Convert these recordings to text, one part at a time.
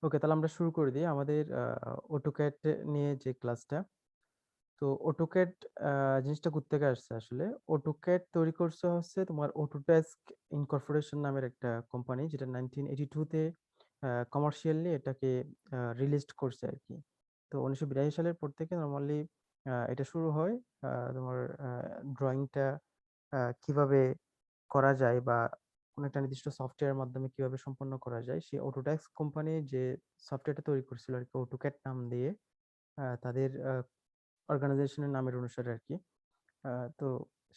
ওকে, তাহলে আমরা শুরু করে দিই আমাদের অটোক্যাড নিয়ে যে ক্লাসটা। তো অটোক্যাড জিনিসটা কোত্থেকে আসছে আসলে? অটোক্যাড তৈরি করছে হচ্ছে তোমার অটোডেস্ক ইনকর্পোরেশন নামের একটা কোম্পানি, যেটা 1982 তে কমার্শিয়ালি এটাকে রিলিজড করছে আর কি। তো 1982 সালের পর থেকে নর্মালি এটা শুরু হয়। তোমার ড্রয়িংটা কিভাবে করা যায় বা কোনো একটা নির্দিষ্ট সফটওয়্যারের মাধ্যমে কিভাবে সম্পন্ন করা যায়, সেই অটোডেস্ক কোম্পানি যে সফটওয়্যারটা তৈরি করছিল আর কি, অটোক্যাড নাম দিয়ে, তাদের অর্গানাইজেশনের নামের অনুসারে আর কি। তো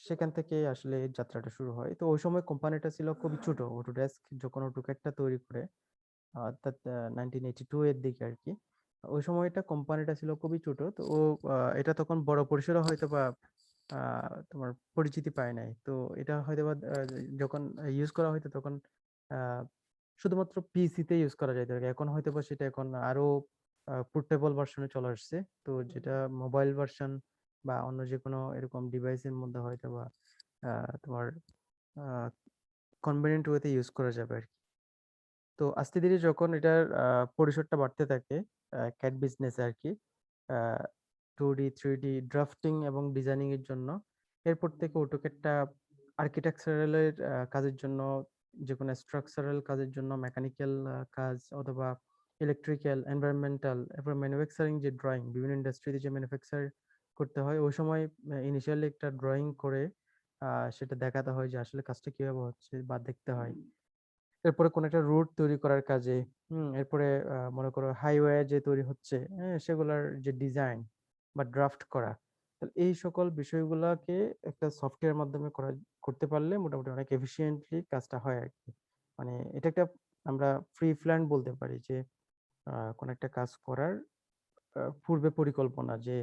সেখান থেকে আসলে এই যাত্রাটা শুরু হয়। তো ওই সময় কোম্পানিটা ছিল খুবই ছোট। অটোডেস্ক যখন অটোক্যাডটা তৈরি করে, অর্থাৎ 1982 এর দিকে আর কি, ওই সময়টা কোম্পানিটা ছিল খুবই ছোট। তো ও এটা তখন বড় পরিসরে হয়তো বা তোমার পরিচিতি পায় নাই। তো এটা হয়তো বা যখন ইউজ করা হয়তো তখন আহ, শুধুমাত্র পিসিতে ইউজ করা যাইতো আর কি। এখন হয়তো বা সেটা এখন আরো পোর্টেবল ভার্সনে চলে আসছে। তো যেটা মোবাইল ভার্সন বা অন্য যে কোনো এরকম ডিভাইসের মধ্যে হয়তো বা তোমার কনভেনিয়েন্ট ওয়েতে ইউজ করা যাবে আর কি। তো আস্তে ধীরে যখন এটার পরিসরটা বাড়তে থাকে ক্যাট বিজনেস আর কি, 2D 3D ড্রাফটিং এবং ডিজাইনিং এর জন্য, এরপর থেকে অটোক্যাডটা আর্কিটেকচারালের কাজের জন্য, যে কোনো স্ট্রাকচারাল কাজের জন্য, মেকানিক্যাল কাজ অথবা ইলেকট্রিক্যাল, এনভায়রনমেন্টাল, এরপর ম্যানুফ্যাকচারিং যে ড্রয়িং, বিভিন্ন ইন্ডাস্ট্রিতে যে ম্যানুফ্যাকচার করতে হয়, ওই সময় ইনিশিয়ালি একটা ড্রয়িং করে সেটা দেখাতে হয় যে আসলে কাজটা কিভাবে হচ্ছে বা দেখতে হয়। এরপরে কোন একটা রুট তৈরি করার কাজে, এরপরে মনে করো হাইওয়ে যে তৈরি হচ্ছে, হ্যাঁ, সেগুলার যে ডিজাইন বা ড্রাফট করা, তাহলে এই সকল বিষয়গুলোকে একটা সফটওয়্যার মাধ্যমে করতে পারলে মোটামুটি অনেক এফিসিয়েন্টলি কাজটা হয় আর কি। মানে এটা একটা আমরা প্রি প্ল্যান বলতে পারি যে কোন একটা কাজ করার পূর্বে পরিকল্পনা যে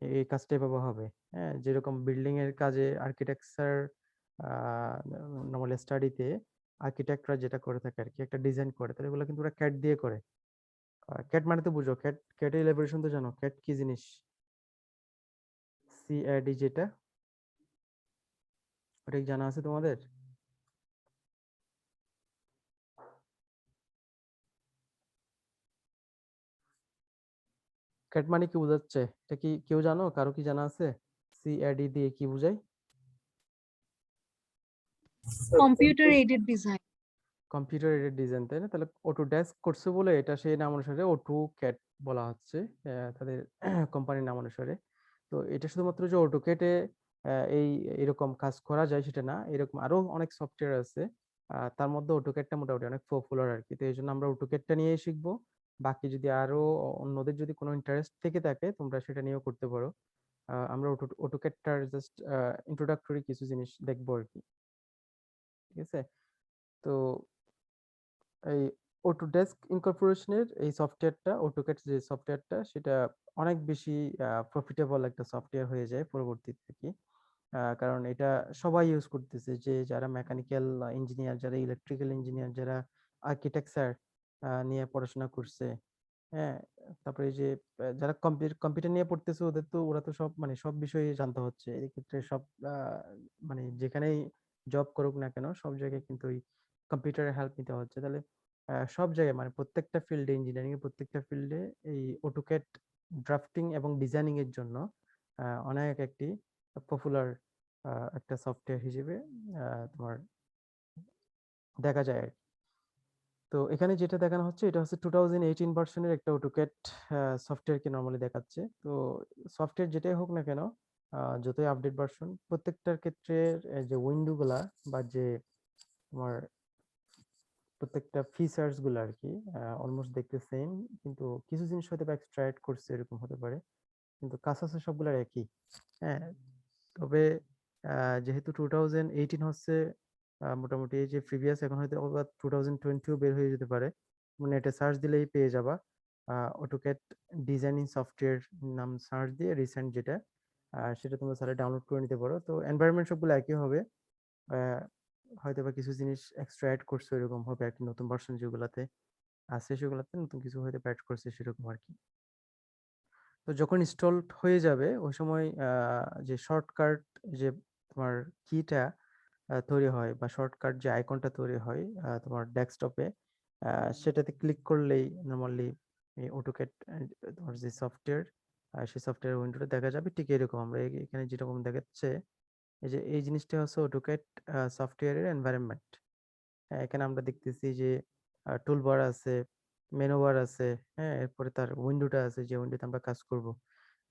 এই কাজটা এভাবে হবে। হ্যাঁ, যেরকম বিল্ডিং এর কাজে আর্কিটেকচার নর্মাল স্টাডিতে আর্কিটেক্টরা যেটা করে থাকে আর কি, একটা ডিজাইন করে, তাহলে এগুলো কিন্তু ওরা ক্যাড দিয়ে করে। ক্যাড মানে তো বুঝো, ক্যাড ক্যাড এলিভেশন তো জানো, ক্যাড কি জিনিস? সিএডি যেটা, ওটা কি জানা আছে তোমাদের? ক্যাড মানে কি বোঝাচ্ছে? এটা কি কেউ জানো? কারো কি জানা আছে সিএডি দিয়ে কি বোঝায়? Computer aided design. Computer aided design, তাই না? তাহলে অটোডেস্ক করছে বলে এটা সেই নাম অনুসারে অটো ক্যাড বলা হচ্ছে, তাদের কোম্পানির নাম অনুসারে। তো এটা শুধুমাত্র যে অটোক্যাডে এই এরকম কাজ করা যায় সেটা না, এরকম আরো অনেক সফটওয়্যার আছে। তার মধ্যে অটোক্যাডটা মোটামুটি অনেক পপুলার আর কি। তো এই জন্য আমরা অটোক্যাডটা নিয়েই শিখবো। বাকি যদি আরো অন্যদের যদি কোনো ইন্টারেস্ট থেকে থাকে, তোমরা সেটা নিয়েও করতে পারো। আমরা অটোক্যাডটার জাস্ট ইন্ট্রোডাক্টরি কিছু জিনিস দেখবো আর কি। ঠিক আছে? তো এই অটোডেস্ক ইনকর্পোরেশনের এই সফটওয়্যারটা, অটোক্যাড যে সফটওয়্যারটা, সেটা অনেক বেশি প্রফিটেবল একটা সফটওয়্যার হয়ে যায় পরবর্তীতে কি। কারণ এটা সবাই ইউজ করতেছে, যে যারা মেকানিক্যাল ইঞ্জিনিয়ার, যারা ইলেকট্রিক্যাল ইঞ্জিনিয়ার, যারা আর্কিটেকচার নিয়ে পড়াশোনা করছে, হ্যাঁ, তারপরে এই যে যারা কম্পিউটার নিয়ে পড়তেছে, ওদের তো ওরা তো সব মানে সব বিষয়ে জানতে হচ্ছে এই ক্ষেত্রে সব। মানে যেখানেই জব করুক না কেন, সব জায়গায় কিন্তু ওই কম্পিউটারের হেল্প নিতে হচ্ছে। তাহলে সব জায়গায় মানে প্রত্যেকটা ফিল্ডে, ইঞ্জিনিয়ারিং এর প্রত্যেকটা ফিল্ডে এই অটোক্যাড ড্রাফটিং এবং ডিজাইনিং এর জন্য অনেক একটি পপুলার একটা সফটওয়্যার হিসেবে তোমার দেখা যায় আর কি। তো এখানে যেটা দেখানো হচ্ছে, এটা হচ্ছে 2018 ভার্সনের একটা অটোক্যাড সফটওয়্যারকে নর্মালি দেখাচ্ছে। তো সফটওয়্যার যেটাই হোক না কেন, যতই আপডেট ভার্সন, প্রত্যেকটার ক্ষেত্রে যে উইন্ডো গুলা বা যে তোমার প্রত্যেকটা ফিচার্স গুলো আর কি অলমোস্ট দেখতে সেম, কিন্তু কিছু জিনিস হয়তো বা এক্সট্রা অ্যাড করছে, এরকম হতে পারে, কিন্তু কাজ আছে সবগুলোর একই। হ্যাঁ, তবে যেহেতু 2018 হচ্ছে, মোটামুটি এই যে প্রিভিয়াস, এখন হয়তো 2020ও বের হয়ে যেতে পারে। মানে এটা সার্চ দিলেই পেয়ে যাবা। অটোক্যাড ডিজাইনিং সফটওয়্যার নাম সার্চ দিয়ে রিসেন্ট যেটা, সেটা তোমরা সারা ডাউনলোড করে নিতে পারো। তো এনভায়রনমেন্ট সবগুলো একই হবে। আহ, হয়তো বা কিছু জিনিস এক্সট্রা অ্যাড করছে, এরকম হবে আর কি। নতুন ভার্সন যেগুলাতে আছে সেগুলাতে নতুন কিছু হয়তো অ্যাড করছে, সেরকম আর কি। তো যখন ইনস্টল হয়ে যাবে ওই সময় যে শর্টকাট, যে তোমার কিটা তৈরি হয় বা শর্টকাট যে আইকনটা তৈরি হয় তোমার ডেস্কটপে, সেটাতে ক্লিক করলেই নরমালি এই অটোক্যাড তোমার যে সফটওয়্যার সেই সফটওয়্যার উইন্ডোটা দেখা যাবে ঠিক এরকম। আমরা এখানে যেরকম দেখাচ্ছে এই যে এই জিনিসটা হচ্ছে অটোক্যাড সফটওয়্যারের এনভায়রনমেন্ট। এখানে আমরা দেখতেছি যে টুল বার আছে, মেনু বার আছে, হ্যাঁ, এরপরে তার উইন্ডোটা আছে যে উইন্ডোতে আমরা কাজ করব।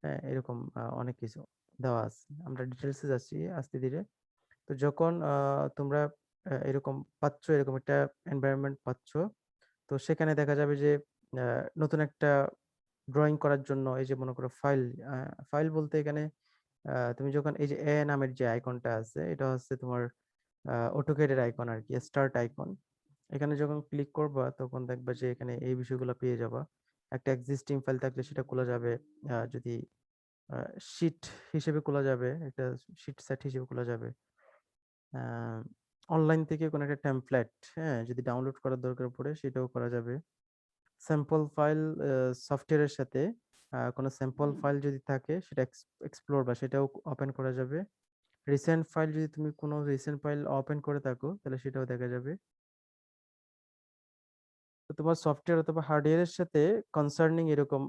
হ্যাঁ, এরকম অনেক কিছু দেওয়া আছে। আমরা ডিটেলসে যাচ্ছি আস্তে ধীরে। তো যখন তোমরা এরকম পাচ্ছ, এরকম একটা এনভায়রনমেন্ট পাচ্ছ, তো সেখানে দেখা যাবে যে নতুন একটা ড্রয়িং করার জন্য এই যে মনে করো ফাইল, ফাইল বলতে এখানে তুমি যখন এই যে এ নামের যে আইকনটা আছে এটা হচ্ছে তোমার অটোক্যাডের আইকন আর কি, স্টার্ট আইকন। এখানে যখন ক্লিক করবা তখন দেখবা যে এখানে এই বিষয়গুলো পেয়ে যাবা। একটা এক্সিস্টিং ফাইল থাকলে সেটা খোলা যাবে, যদি শিট হিসেবে খোলা যাবে, একটা শিট সেট হিসেবে খোলা যাবে। অনলাইন থেকে কোনো একটা টেমপ্লেট, হ্যাঁ, যদি ডাউনলোড করার দরকার পড়ে সেটাও করা যাবে। স্যাম্পল ফাইল সফটওয়্যারের সাথে কোনো স্যাম্পল ফাইল যদি থাকে সেটা এক্সপ্লোর বা সেটাও ওপেন করা যাবে। রিসেন্ট ফাইল যদি তুমি কোনো রিসেন্ট ফাইল ওপেন করে থাকো তাহলে সেটাও দেখা যাবে। তো তোমার সফটওয়্যার অথবা হার্ডওয়্যারের সাথে কনসার্নিং এরকম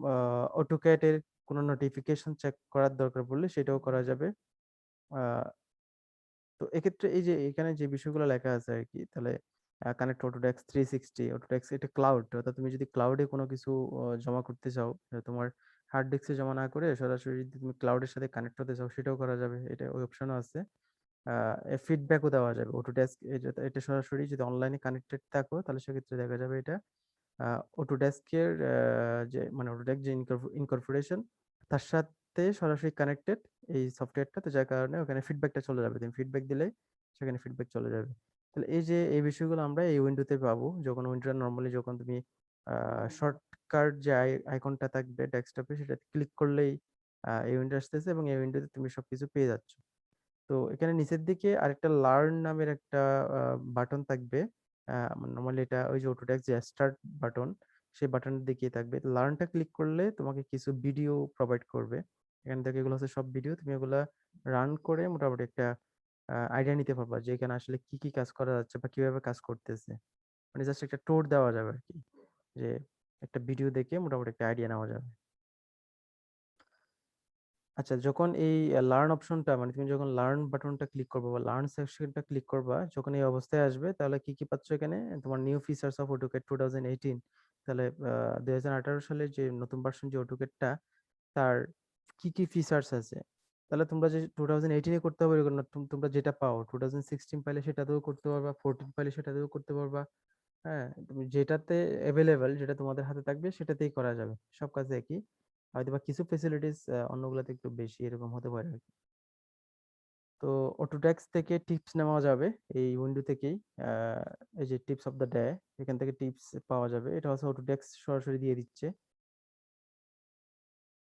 অটোক্যাড এর কোনো নোটিফিকেশন চেক করার দরকার পড়লে সেটাও করা যাবে। আহ, তো এক্ষেত্রে এই যে এখানে যে বিষয়গুলো লেখা আছে আর কি, তাহলে কানেক্ট অটোডেস্ক 360, অটোডেস্ক এটা ক্লাউড, অর্থাৎ তুমি যদি ক্লাউডে কোনো কিছু জমা করতে চাও, তোমার হার্ড ডিস্কে জমা না করে সরাসরি যদি তুমি ক্লাউডের সাথে কানেক্ট হতে চাও সেটাও করা যাবে, এটা ওই অপশনও আছে। ফিডব্যাকও দেওয়া যাবে অটোডেস্ক, এটা এটা সরাসরি যদি অনলাইনে কানেক্টেড থাকো তাহলে সেক্ষেত্রে দেখা যাবে এটা অটোডেস্কের যে মানে অটোডেস্ক যে ইনকর্পোরেশন তার সাথে সরাসরি কানেক্টেড এই সফটওয়্যারটা, তো যার কারণে ওখানে ফিডব্যাকটা চলে যাবে, তুমি ফিডব্যাক দিলে সেখানে ফিডব্যাক চলে যাবে। তাহলে এই যে এই বিষয়গুলো আমরা এই উইন্ডোতে পাবো, যখন উইন্ডোটা নর্মালি যখন তুমি শর্টকাট যে আইকনটা থাকবে ডেস্কটপে সেটা ক্লিক করলেই এই উইন্ডো আসতেছে এবং এই উইন্ডোতে তুমি সবকিছু পেয়ে যাচ্ছ। তো এখানে নিচের দিকে আরেকটা লার্ন নামের একটা বাটন থাকবে। নর্মালি এটা ওই যে অটোডেস্ক যে স্টার্ট বাটন, সেই বাটনের দিকে থাকবে। লার্নটা ক্লিক করলে তোমাকে কিছু ভিডিও প্রোভাইড করবে। এখান থেকে এগুলো হচ্ছে সব ভিডিও, তুমি এগুলা রান করে মোটামুটি একটা আইডিয়া নিতে পারবা যে এখানে আসলে কি কি কাজ করা যাচ্ছে বা কিভাবে কাজ করতেছে। মানে জাস্ট একটা ট্যুর দেওয়া যাবে আর কি, যে একটা ভিডিও দেখে মোটামুটি একটা আইডিয়া নেওয়া যাবে। আচ্ছা, যখন এই লার্ন অপশনটা মানে তুমি যখন লার্ন বাটনটা ক্লিক করবে বা লার্ন সেকশনটা ক্লিক করবা, যখন এই অবস্থায় আসবে তাহলে কি কি পাচ্ছ এখানে, তোমার নিউ ফিচার্স অফ অটোক্যাড 2018। তাহলে 2018 সালের যে নতুন ভার্সন যে অটোক্যাডটা তার কি কি ফিচার্স আছে। তাহলে তোমরা যে 2018 এ করতে হবে এরকম না, তোমরা যেটা পাও 2016 পাইলে সেটাতেও করতে পারবা, 14 পাইলে সেটাতেও করতে পারবা। হ্যাঁ, তুমি যেটাতে অ্যাভেলেবেল, যেটা তোমাদের হাতে থাকবে সেটাতেই করা যাবে, সব কাজে একই। হয়তো বা কিছু ফেসিলিটিস অন্যগুলোতে একটু বেশি এরকম হতে পারে আর কি। তো অটোডেস্ক থেকে টিপস নেওয়া যাবে এই উইন্ডো থেকেই। আহ, এই যে টিপস অফ দ্য ডে, এখান থেকে টিপস পাওয়া যাবে, এটা হচ্ছে অটোডেস্ক সরাসরি দিয়ে দিচ্ছে।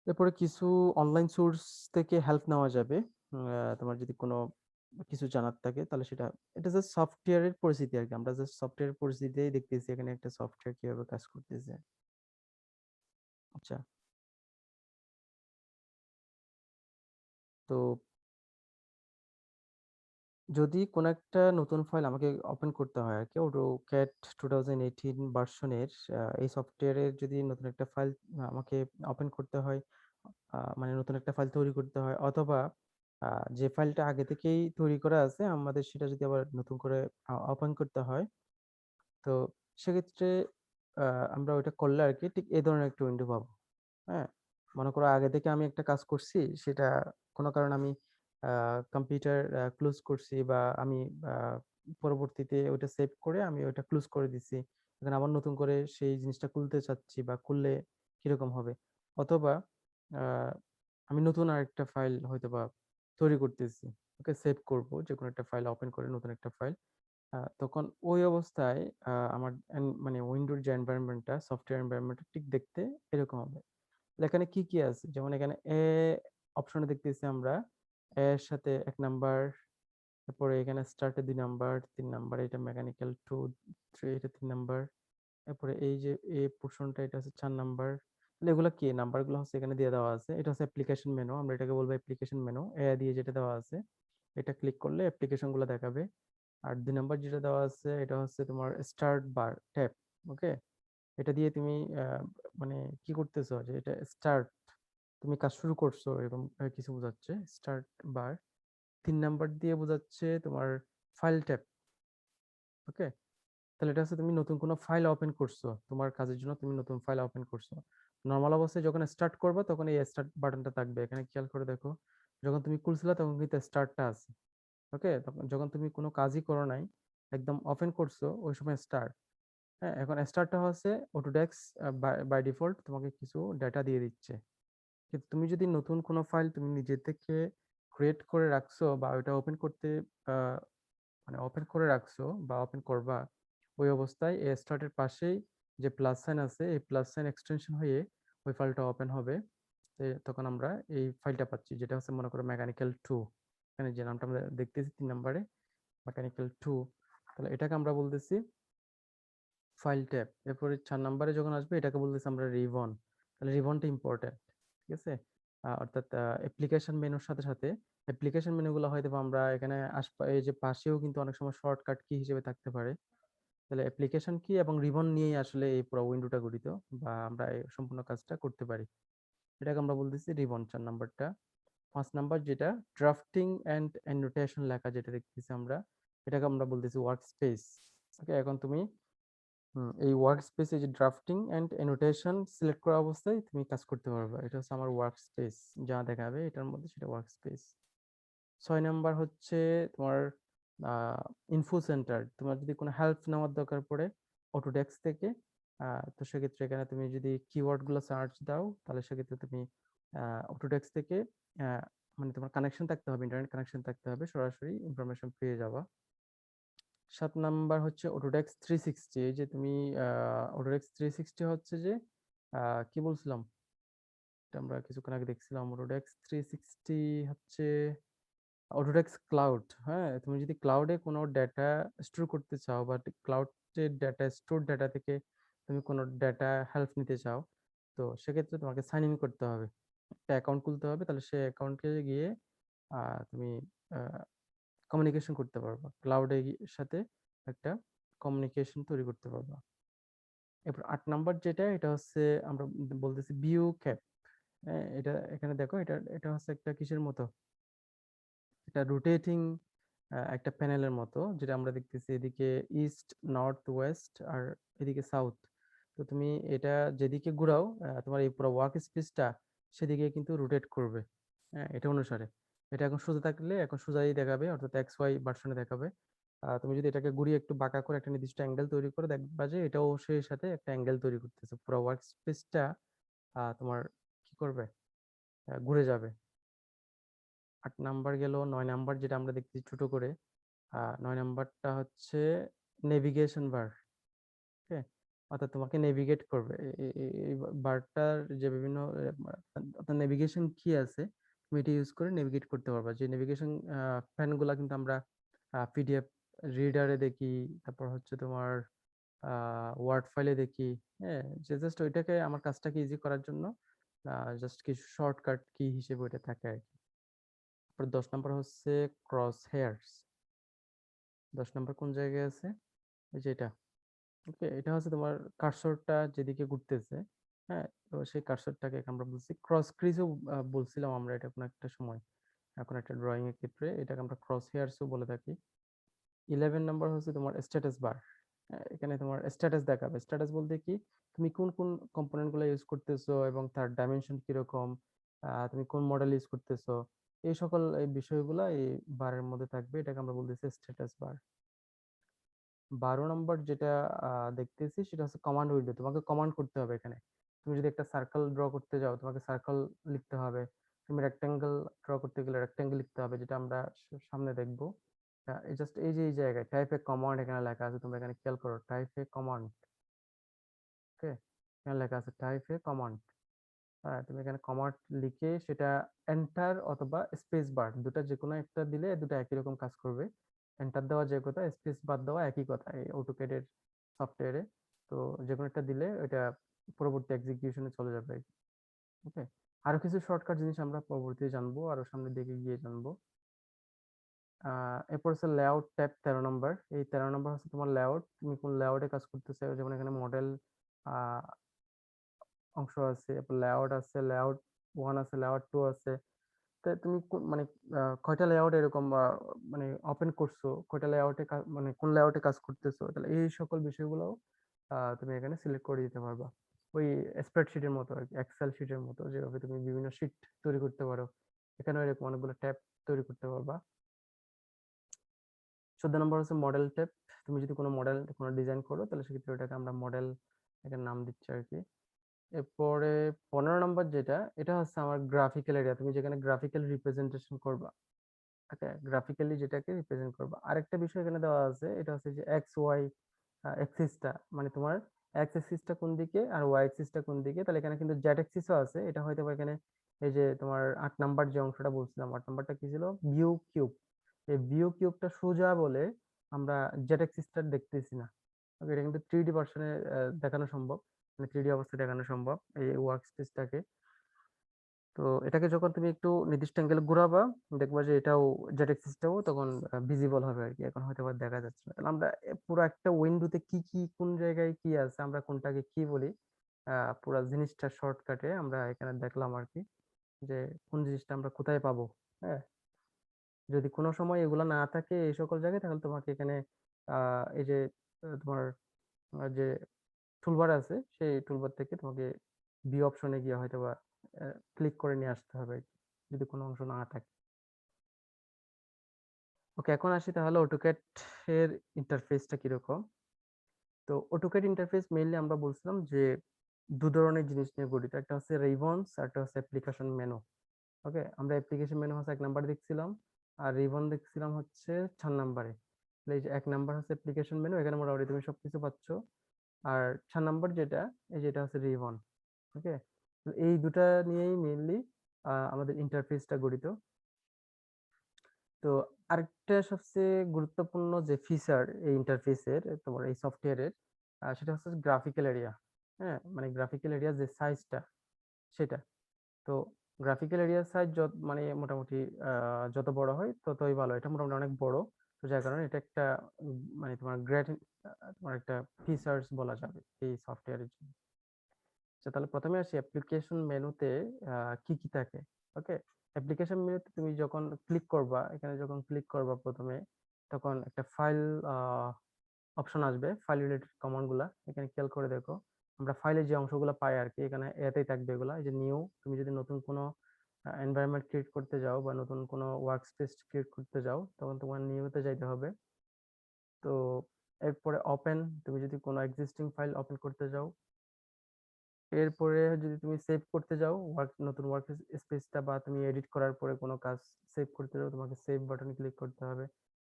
এরপরে কিছু অনলাইন সোর্স থেকে হেল্প নেওয়া যাবে। তোমার যদি কোনো কিছু জানার থাকে তাহলে সেটা, এটা জাস্ট সফটওয়্যারের পরিস্থিতি আর কি, আমরা জাস্ট সফটওয়্যার পরিস্থিতিতেই দেখতেছি এখানে একটা সফটওয়্যার কিভাবে কাজ করতেছে। আচ্ছা, তো যদি কোনো একটা নতুন ফাইল আমাকে ওপেন করতে হয় আর কি, অটোক্যাড 2018 ভার্সনের এই সফটওয়্যারের যদি নতুন একটা ফাইল আমাকে ওপেন করতে হয়, মানে নতুন একটা ফাইল তৈরি করতে হয়, অথবা যে ফাইলটা আগে থেকেই তৈরি করা আছে আমাদের সেটা যদি আবার নতুন করে ওপেন করতে হয়, তো সেক্ষেত্রে আমরা ওইটা করলে আর কি ঠিক এই ধরনের একটা উইন্ডো পাবো। হ্যাঁ, মনে করো আগে থেকে আমি একটা কাজ করছি, সেটা কোনো কারণে আমি কম্পিউটার ক্লোজ করছি বা আমি আহ, পরবর্তীতে ওইটা সেভ করে আমি ওইটা ক্লোজ করে দিছি, এখন আবার নতুন করে সেই জিনিসটা খুলতে চাচ্ছি বা খুললে কিরকম হবে। অথবা আহ, আমি নতুন আরেকটা ফাইল হয়তো বা তৈরি করতেছি, ওকে সেভ করব যে কোনো একটা ফাইল ওপেন করে নতুন একটা ফাইল, তখন ওই অবস্থায় আমার মানে উইন্ডোর যে এনভায়রনমেন্টটা, সফটওয়্যার এনভায়রনমেন্টটা ঠিক দেখতে এরকম হবে। তাহলে এখানে কি কি আছে, যেমন এখানে এ অপশনে দেখতেছি আমরা এর সাথে 1 নাম্বার, তারপরে এখানে স্টার্টে 2 নাম্বার, 3 নাম্বার, এটা মেকানিক্যাল 2 3, এটা 3 নাম্বার, তারপরে এই যে এই পোর্শনটা এটা হচ্ছে 4 নাম্বার। তাহলে এগুলো কি নাম্বার গুলো হচ্ছে এখানে দিয়ে দেওয়া আছে, এটা হচ্ছে অ্যাপ্লিকেশন মেনু, আমরা এটাকে বলবো অ্যাপ্লিকেশন মেনু, এ দিয়ে যেটা দেওয়া আছে এটা ক্লিক করলে অ্যাপ্লিকেশন গুলো দেখাবে। আর 2 নাম্বার যেটা দেওয়া আছে এটা হচ্ছে তোমার স্টার্ট বার ট্যাব, ওকে, এটা দিয়ে তুমি মানে কি করতেছো, যে এটা স্টার্ট, তুমি কাজ শুরু করছো এরকম কিছু বোঝাচ্ছে স্টার্ট বার। 3 নাম্বার দিয়ে বোঝাচ্ছে তোমার ফাইল ট্যাব। ওকে, তাহলে এটা হচ্ছে তুমি নতুন কোনো ফাইল ওপেন করছো, তোমার কাজের জন্য তুমি নতুন ফাইল ওপেন করছো। নর্মাল অবস্থায় যখন স্টার্ট করবে তখন এই স্টার্ট বাটনটা থাকবে, এখানে খেয়াল করে দেখো, যখন তুমি খুলছিলে তখন কিন্তু স্টার্টটা আছে। ওকে, তখন যখন তুমি কোনো কাজই করো নাই, একদম ওপেন করছো, ওই সময় স্টার্ট। হ্যাঁ, এখন স্টার্টটা হচ্ছে অটোডেস্ক বাই ডিফল্ট তোমাকে কিছু ডেটা দিয়ে দিচ্ছে। কিন্তু তুমি যদি নতুন কোনো ফাইল তুমি নিজে থেকে ক্রিয়েট করে রাখছো বা ওইটা ওপেন করতে আহ, মানে ওপেন করে রাখছো বা ওপেন করবা, ওই অবস্থায় এই স্টার্টের পাশেই যে প্লাস সাইন আছে, এই প্লাস সাইন এক্সটেনশন হয়ে ওই ফাইলটা ওপেন হবে। তখন আমরা এই ফাইলটা পাচ্ছি, যেটা হচ্ছে মনে করো মেকানিক্যাল 2। এখানে যে নামটা আমরা দেখতেছি 3 নাম্বারে, মেকানিক্যাল 2। তাহলে এটাকে আমরা বলতেছি ফাইল ট্যাব। এরপরে 4 নাম্বারে যখন আসবে এটাকে বলতেছি আমরা রিবন। তাহলে রিবনটা ইম্পর্টেন্ট, ঠিক আছে। অর্থাৎ অ্যাপ্লিকেশন মেনুর সাথে সাথে অ্যাপ্লিকেশন মেনুগুলো হয়তো বা আমরা এখানে এই যে পাশেও কিন্তু অনেক সময় শর্টকাট কি হিসেবে থাকতে পারে। তাহলে অ্যাপ্লিকেশন কি এবং রিবন নিয়েই আসলে এই পুরো উইন্ডোটা গঠিত, বা আমরা এই সম্পূর্ণ কাজটা করতে পারি। এটাকে আমরা বলতেছি রিবন, 4 নাম্বারটা। 5 নাম্বার যেটা ড্রাফটিং অ্যান্ড অ্যানোটেশন লেখা যেটা দেখতেছি আমরা, এটাকে আমরা বলতেছি ওয়ার্ক স্পেস। ওকে, এখন তুমি এই ওয়ার্ক স্পেসে যে ড্রাফটিং এন্ড এনোটেশন সিলেক্ট করা অবস্থায় তুমি কাজ করতে পারবে। এটা হচ্ছে আমার ওয়ার্ক স্পেস, যা দেখাবে এটার মধ্যে সেটা ওয়ার্ক স্পেস। 6 নাম্বার হচ্ছে তোমার ইনফো সেন্টার। তোমার যদি কোনো হেল্প নেওয়ার দরকার পড়ে অটোডেস্ক থেকে, তো সেক্ষেত্রে এখানে তুমি যদি কিওয়ার্ড গুলো সার্চ দাও, তাহলে সেক্ষেত্রে তুমি অটোডেস্ক থেকে আহ, মানে তোমার কানেকশন থাকতে হবে, ইন্টারনেট কানেকশন থাকতে হবে, সরাসরি ইনফরমেশন পেয়ে যাবা। 7 নাম্বার হচ্ছে অটোডেস্ক 360। এই যে তুমি অটোডেস্ক 360 হচ্ছে যে কি বলছিলাম, এটা আমরা কিছুক্ষণ আগে দেখছিলাম। অটোডেস্ক 360 হচ্ছে অটোডেস্ক ক্লাউড। হ্যাঁ, তুমি যদি ক্লাউডে কোনো ডেটা স্টোর করতে চাও বা ক্লাউডের ডেটা স্টোর ডেটা থেকে তুমি কোনো ডেটা হেল্প নিতে চাও, তো সেক্ষেত্রে তোমাকে সাইন ইন করতে হবে, একটা অ্যাকাউন্ট খুলতে হবে। তাহলে সেই অ্যাকাউন্টে গিয়ে তুমি কমিউনিকেশন করতে পারবা, ক্লাউডের সাথে একটা কমিউনিকেশন তৈরি করতে পারবা। এরপর 8 নাম্বার যেটা, এটা হচ্ছে আমরা বলতেছি ভিউ ক্যাপ। হ্যাঁ, এটা এখানে দেখো, এটা এটা হচ্ছে একটা কিসের মতো, এটা রোটেটিং একটা প্যানেলের মতো, যেটা আমরা দেখতেছি এদিকে ইস্ট, নর্থ, ওয়েস্ট আর এদিকে সাউথ। তো তুমি এটা যেদিকে ঘুরাও, তোমার এই পুরো ওয়ার্ক স্পেসটা সেদিকে কিন্তু রোটেট করবে। হ্যাঁ, এটা অনুসারে এটা এখন সোজা থাকলে এখন সোজাই দেখাবে, অর্থাৎ XY ভার্সনে দেখাবে। তুমি যদি এটাকে ঘুরিয়ে একটু বাঁকা করে একটা নির্দিষ্ট অ্যাঙ্গেল তৈরি করে দেখবা যে এটাও সেই সাথে একটা অ্যাঙ্গেল তৈরি করতেছে, পুরো ওয়ার্ক স্পেসটা তোমার কি করবে, ঘুরে যাবে। 8 নাম্বার গেল। 9 নাম্বার যেটা আমরা দেখতেছি ছোট করে, 9 নাম্বারটা হচ্ছে নেভিগেশন বার। ওকে, অর্থাৎ তোমাকে নেভিগেট করবে এই বারটার যে বিভিন্ন অর্থাৎ নেভিগেশন কি আছে, তুমি এটা ইউজ করে নেভিগেট করতে পারবা। যে নেভিগেশন প্যানগুলা কিন্তু আমরা PDF রিডারে দেখি, তারপর হচ্ছে তোমার ওয়ার্ড ফাইলে দেখি। হ্যাঁ, যে জাস্ট ওইটাকে আমার কাজটাকে ইজি করার জন্য জাস্ট কিছু শর্টকাট কি হিসেবে ওইটা থাকে আর কি। তারপর 10 নাম্বার হচ্ছে ক্রস হেয়ার্স। 10 নাম্বার কোন জায়গায় আছে, এই যে এটা। ওকে, এটা হচ্ছে তোমার কার্সরটা যেদিকে ঘুরতেছে। হ্যাঁ, তো সেই কার্সরটাকে আমরা বলছি ক্রস ক্রিজও বলছিলাম আমরা এটা কোনো একটা সময়, এখন একটা ড্রয়িং এর ক্ষেত্রে এটাকে আমরা ক্রস হেয়ার্সও বলে থাকি। 11 নাম্বার হচ্ছে তোমার স্ট্যাটাস বার। এখানে তোমার স্ট্যাটাস দেখাবে। স্ট্যাটাস বলতে কি, তুমি কোন কোন কম্পোনেন্ট গুলো ইউজ করতেছো এবং তার ডাইমেনশন কিরকম, তুমি কোন মডেল ইউজ করতেছো, এই সকল এই বিষয়গুলো এই বারের মধ্যে থাকবে। এটাকে আমরা বলতেছি স্ট্যাটাস বার। 12 নম্বর যেটা দেখতেছি সেটা হচ্ছে কমান্ড উইন্ডো। তোমাকে কমান্ড করতে হবে এখানে। তুমি যদি একটা সার্কেল ড্র করতে যাও, তোমাকে সার্কেল লিখতে হবে। তুমি রেক্টেঙ্গেল ড্র করতে গেলে রেক্টেঙ্গেল লিখতে হবে, যেটা আমরা সামনে দেখবো। জাস্ট এই যে এই জায়গায় টাইপ এ কমান্ড এখানে লেখা আছে, তোমরা এখানে খেয়াল করো, টাইপ এ কমান্ড। ওকে, এখানে লেখা আছে টাইপ এ কমান্ড। হ্যাঁ, তুমি এখানে কমান্ড লিখে সেটা এন্টার অথবা স্পেস বার, দুটা যে কোনো একটা দিলে দুটো একই রকম কাজ করবে। এন্টার দেওয়া যে কথা, স্পেস বার দেওয়া একই কথা এই অটোক্যাডের সফটওয়্যারে। তো যে কোনো একটা দিলে এটা পরবর্তী এক্সিকিউশনে চলে যাবে। ওকে, আরো কিছু শর্টকাট জিনিস আমরা পরবর্তীতে জানবো, আরো সামনের দিকে গিয়ে জানবো। এরপর হচ্ছে লেআউট ট্যাব 13 নম্বর। এই 13 নম্বর হচ্ছে তোমার লেআউট, তুমি কোন লেআউটে কাজ করতে চাও, যেমন এখানে মডেল অংশ আছে, এরপর লেআউট আছে, লেআউট 1 আছে, লেআউট 2 আছে। তো তুমি মানে কয়টা লেআউট এরকম মানে ওপেন করছো, কয়টা লেআউটে মানে কোন লেআউটে কাজ করতেছো, তাহলে এই সকল বিষয়গুলো তুমি এখানে সিলেক্ট করে দিতে পারবা। ওই স্প্রেডশিটের মতো আর কি, এক্সেল শিটের মতো যেভাবে তুমি বিভিন্ন শিট তৈরি করতে পারো, এখানে এরকম অনেকগুলো ট্যাব তৈরি করতে পারবা। 14 নম্বর হচ্ছে মডেল ট্যাব। তুমি যদি কোনো মডেল কোনো ডিজাইন করো তাহলে সেক্ষেত্রে ওটাকে আমরা মডেল এটার নাম দিচ্ছি আর কি। এরপরে 15 নম্বর যেটা, এটা হচ্ছে আমার গ্রাফিক্যাল এরিয়া, তুমি যেখানে গ্রাফিক্যাল রিপ্রেজেন্টেশন করবা। ওকে, গ্রাফিক্যালি যেটাকে রিপ্রেজেন্ট করবা। আরেকটা বিষয় এখানে দেওয়া আছে, এটা হচ্ছে যে এক্স ওয়াই অ্যাক্সিসটা, মানে তোমার এক্স অ্যাক্সিসটা কোন দিকে আর ওয়াই অ্যাক্সিসটা কোন দিকে। তাহলে এখানে কিন্তু জেড অ্যাক্সিসও আছে, এটা হয়তো বা এখানে এই যে তোমার 8 নাম্বার যে অংশটা বলছিলাম, 8 নাম্বারটা কি ছিল, ভিউ কিউব। এই ভিউ কিউবটা সোজা বলে আমরা জেড অ্যাক্সিসটা দেখতেছি না। ওকে, এটা কিন্তু 3D ভার্সনে দেখানো সম্ভব, মানে 3D অবস্থায় দেখানো সম্ভব এই ওয়ার্ক স্পেসটাকে। তো এটাকে যখন তুমি একটু নির্দিষ্ট অ্যাঙ্গেলে ঘোরাবা, দেখবা যে এটাও জেড অ্যাক্সিসটাও তখন ভিজিবল হবে আর কি, এখন হয়তো বা দেখা যাচ্ছে না। তাহলে আমরা পুরো একটা উইন্ডোতে কি কি কোন জায়গায় কি আছে, আমরা কোনটাকে কি বলি, পুরো জিনিসটা শর্টকাটে আমরা এখানে দেখলাম আর কি, যে কোন জিনিসটা আমরা কোথায় পাবো। হ্যাঁ, যদি কোনো সময় এগুলো না থাকে এই সকল জায়গায়, তাহলে তোমাকে এখানে এই যে তোমার যে টুলবার আছে সেই টুলবার থেকে তোমাকে ভিউ অপশনে গিয়ে হয়তো বা ক্লিক করে নিয়ে আসতে হবে আর কি, যদি কোনো অংশ না থাকে। ওকে, এখন আসি তাহলে অটোক্যাড এর ইন্টারফেসটা কিরকম। তো অটোক্যাড ইন্টারফেস মেইনলি আমরা বলছিলাম যে দু ধরনের জিনিস নিয়ে গঠিত, একটা হচ্ছে রিবনস আর একটা হচ্ছে অ্যাপ্লিকেশন মেনু। ওকে, আমরা অ্যাপ্লিকেশন মেনু হচ্ছে 1 নাম্বার দেখছিলাম, আর রিবন দেখছিলাম হচ্ছে 4 নাম্বারে। এই যে 1 নাম্বার হচ্ছে অ্যাপ্লিকেশন মেনু, এখানে মোটামুটি তুমি সবকিছু পাচ্ছ। আর 4 নাম্বার যেটা, এই যেটা হচ্ছে রিবন। ওকে, তো এই দুটা নিয়েই মেইনলি আমাদের ইন্টারফেসটা গঠিত। তো আরেকটা সবচেয়ে গুরুত্বপূর্ণ যে ফিচার এই ইন্টারফেসের, তোমার এই সফটওয়্যারের, সেটা হচ্ছে গ্রাফিক্যাল এরিয়া। হ্যাঁ, মানে গ্রাফিক্যাল এরিয়া যে সাইজটা সেটা। তো গ্রাফিক্যাল এরিয়া সাইজ যত মানে মোটামুটি যত বড় হয় ততই ভালো, এটা মোটামুটি অনেক বড়। তো যার কারণে এটা একটা মানে তোমার গ্রেট, তোমার একটা ফিচার্স বলা যাবে এই সফটওয়্যারের জন্য। আচ্ছা, তাহলে প্রথমে আসি অ্যাপ্লিকেশন মেনুতে কি কি থাকে। ওকে, অ্যাপ্লিকেশন মেনুতে তুমি যখন ক্লিক করবা, এখানে যখন ক্লিক করবা প্রথমে, তখন একটা ফাইল অপশন আসবে, ফাইল রিলেটেড কমান্ড গুলা এখানে খেয়াল করে দেখো। আমরা ফাইলে যে অংশগুলো পাই আর কি, এখানে এতেই থাকবে এগুলা। এই যে নিউ, তুমি যদি নতুন কোনো এনভায়রনমেন্ট ক্রিয়েট করতে যাও বা নতুন কোনো ওয়ার্ক স্পেস ক্রিয়েট করতে যাও, তখন তোমার নিউতে যাইতে হবে। তো এরপরে ওপেন, তুমি যদি কোনো এক্সিস্টিং ফাইল ওপেন করতে যাও। এরপরে যদি তুমি সেভ করতে যাও নতুন ওয়ার্ক স্পেসটা, বা তুমি এডিট করার পরে কোনো কাজ সেভ করতে যাও, তোমাকে সেভ বাটনে ক্লিক করতে হবে।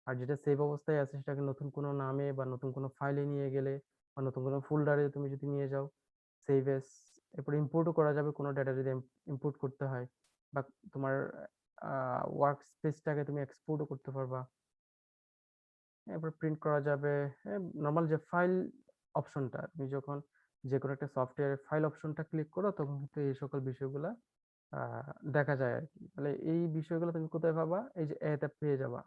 আর যেটা সেভ অবস্থায় আছে সেটাকে নতুন কোনো নামে বা নতুন কোনো ফাইলে নিয়ে গেলে বা নতুন কোনো ফোল্ডারে তুমি যদি নিয়ে যাও, সেভ এস। এরপর ইম্পোর্টও করা যাবে কোনো ডাটা যদি ইম্পোর্ট করতে হয়, বা তোমার ওয়ার্ক স্পেসটাকে তুমি এক্সপোর্টও করতে পারবা। এরপর প্রিন্ট করা যাবে। নর্মাল যে ফাইল অপশনটা, তুমি যখন যে কোনো একটা সফটওয়্যারের ফাইল অপশনটা ক্লিক করো, তখন কিন্তু এই সকল বিষয়গুলা দেখা যায় আর কি। তাহলে এই বিষয়গুলো তুমি কোথায় পাবা, এই যে এতে পেয়ে যাবা,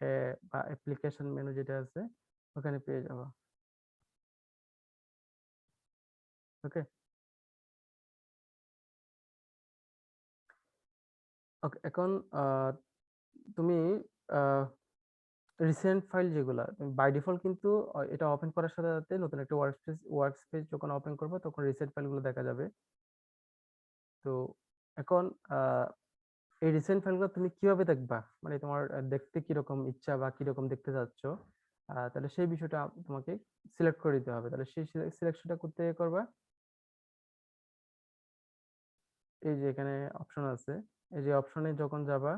এ বা অ্যাপ্লিকেশন মেনু যেটা আছে ওখানে পেয়ে যাবা। ওকে, ওকে, এখন তুমি রিসেন্ট ফাইল যেগুলা বাই ডিফল্ট কিন্তু এটা ওপেন করার সাথে সাথে নতুন একটা ওয়ার্ক স্পেস যখন ওপেন করবে তখন রিসেন্ট ফাইলগুলো দেখা যাবে। তো এখন এই রিসেন্ট ফাইলগুলো তুমি কিভাবে দেখবা, মানে তোমার দেখতে কিরকম ইচ্ছা বা কিরকম দেখতে চাচ্ছ, তাহলে সেই বিষয়টা তোমাকে সিলেক্ট করে দিতে হবে। তাহলে সেই সিলেকশনটা করতে করবা, এই যে এখানে অপশন আছে, এই যে অপশনে যখন যাবা,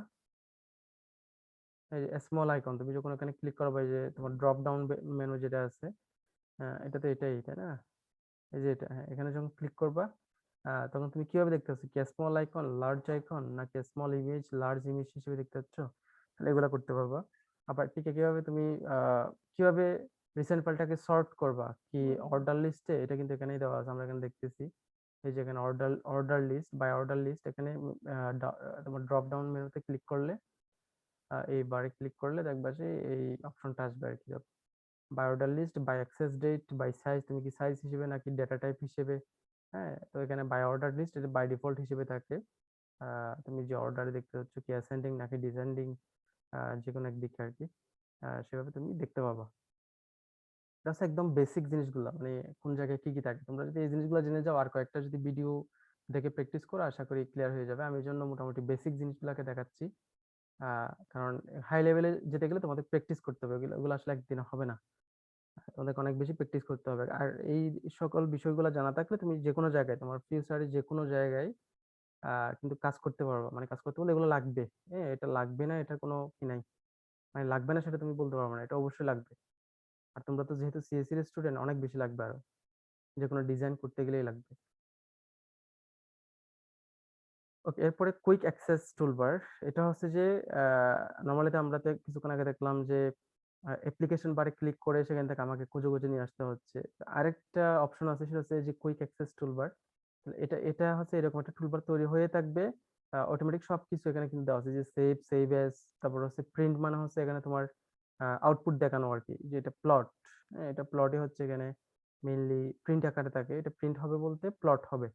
এই যে স্মল আইকন, তুমি যখন এখানে ক্লিক করবা, এই যে তোমার ড্রপ ডাউন মেনু যেটা আছে, এটা তো এটাই, তাই না? এই যে এটা, হ্যাঁ, এখানে যখন ক্লিক করবা, তখন তুমি কিভাবে দেখতে পাচ্ছ, কি স্মল আইকন, লার্জ আইকন, নাকি স্মল ইমেজ, লার্জ ইমেজ হিসেবে দেখতে পাচ্ছ, তাহলে এগুলা করতে পারবা। আবার ঠিক কিভাবে তুমি কিভাবে রিসেন্ট ফাইলটাকে সর্ট করবা, কি অর্ডার লিস্টে, এটা কিন্তু এখানেই দেওয়া আছে, আমরা এখানে দেখতেছি। এই যে এখানে order list, by order list, এখানে তোমার ড্রপ ডাউন মেনুতে ক্লিক করলে এই বারে ক্লিক করলে দেখবা যে এই অপশনটা আসবে আর কি, by order list, by access date, by size, তুমি কি সাইজ হিসেবে নাকি ডেটা টাইপ হিসেবে। হ্যাঁ, তো এখানে বাই অর্ডার লিস্ট এটা বাই ডিফল্ট হিসেবে থাকে। তুমি যে অর্ডারে দেখতে হচ্ছ কি অ্যাসেন্ডিং নাকি ডিসেন্ডিং, যে কোনো একদিকে আর কি, সেভাবে তুমি দেখতে পাবা। জাস্ট একদম বেসিক জিনিসগুলো, মানে কোন জায়গায় কি কি থাকে, তোমরা যদি এই জিনিসগুলো জেনে যাও আর কয়েকটা যদি ভিডিও দেখে প্র্যাকটিস করো আশা করি ক্লিয়ার হয়ে যাবে। আমি এই জন্য মোটামুটি বেসিক জিনিসগুলোকে দেখাচ্ছি, কারণ হাই লেভেলে যেতে গেলে তোমাদের প্র্যাকটিস করতে হবে, ওগুলো আসলে একদিনে হবে না, তোমাদেরকে অনেক বেশি প্র্যাকটিস করতে হবে। আর এই সকল বিষয়গুলো জানা থাকলে তুমি যে কোনো জায়গায়, তোমার ফিউচারে যে কোনো জায়গায় কিন্তু কাজ করতে পারবা। মানে কাজ করতে বলতে এগুলো লাগবে, হ্যাঁ এটা লাগবে না এটা কোনো কি নাই, মানে লাগবে না সেটা তুমি বলতে পারবে না, এটা অবশ্যই লাগবে। আর তোমরা তো যেহেতু সিএসসি এর স্টুডেন্ট, অনেক বেশি লাগবে আরো, যে কোনো ডিজাইন করতে গেলেই লাগবে। ওকে, এরপরে কুইক অ্যাক্সেস টুলবার। এটা হচ্ছে যে নর্মালি তো আমরা তো কিছুক্ষণ আগে দেখলাম যে অ্যাপ্লিকেশন বারে ক্লিক করে সেখান থেকে আমাকে খুঁজে খুঁজে নিয়ে আসতে হচ্ছে। আরেকটা অপশন আছে সেটা হচ্ছে যে কুইক অ্যাক্সেস টুলবার। এটা এটা হচ্ছে এরকম একটা টুলবার তৈরি হয়ে থাকবে, অটোমেটিক সবকিছু এখানে কিন্তু দেওয়া আছে, যে সেভ, সেভ এস, তারপর হচ্ছে প্রিন্ট, মানে হচ্ছে এখানে তোমার আউটপুট দেখানো আর কি, যে এটা প্লট। হ্যাঁ, এটা প্লটই হচ্ছে এখানে মেইনলি প্রিন্ট আকারে থাকে, এটা প্রিন্ট হবে বলতে প্লট হবে।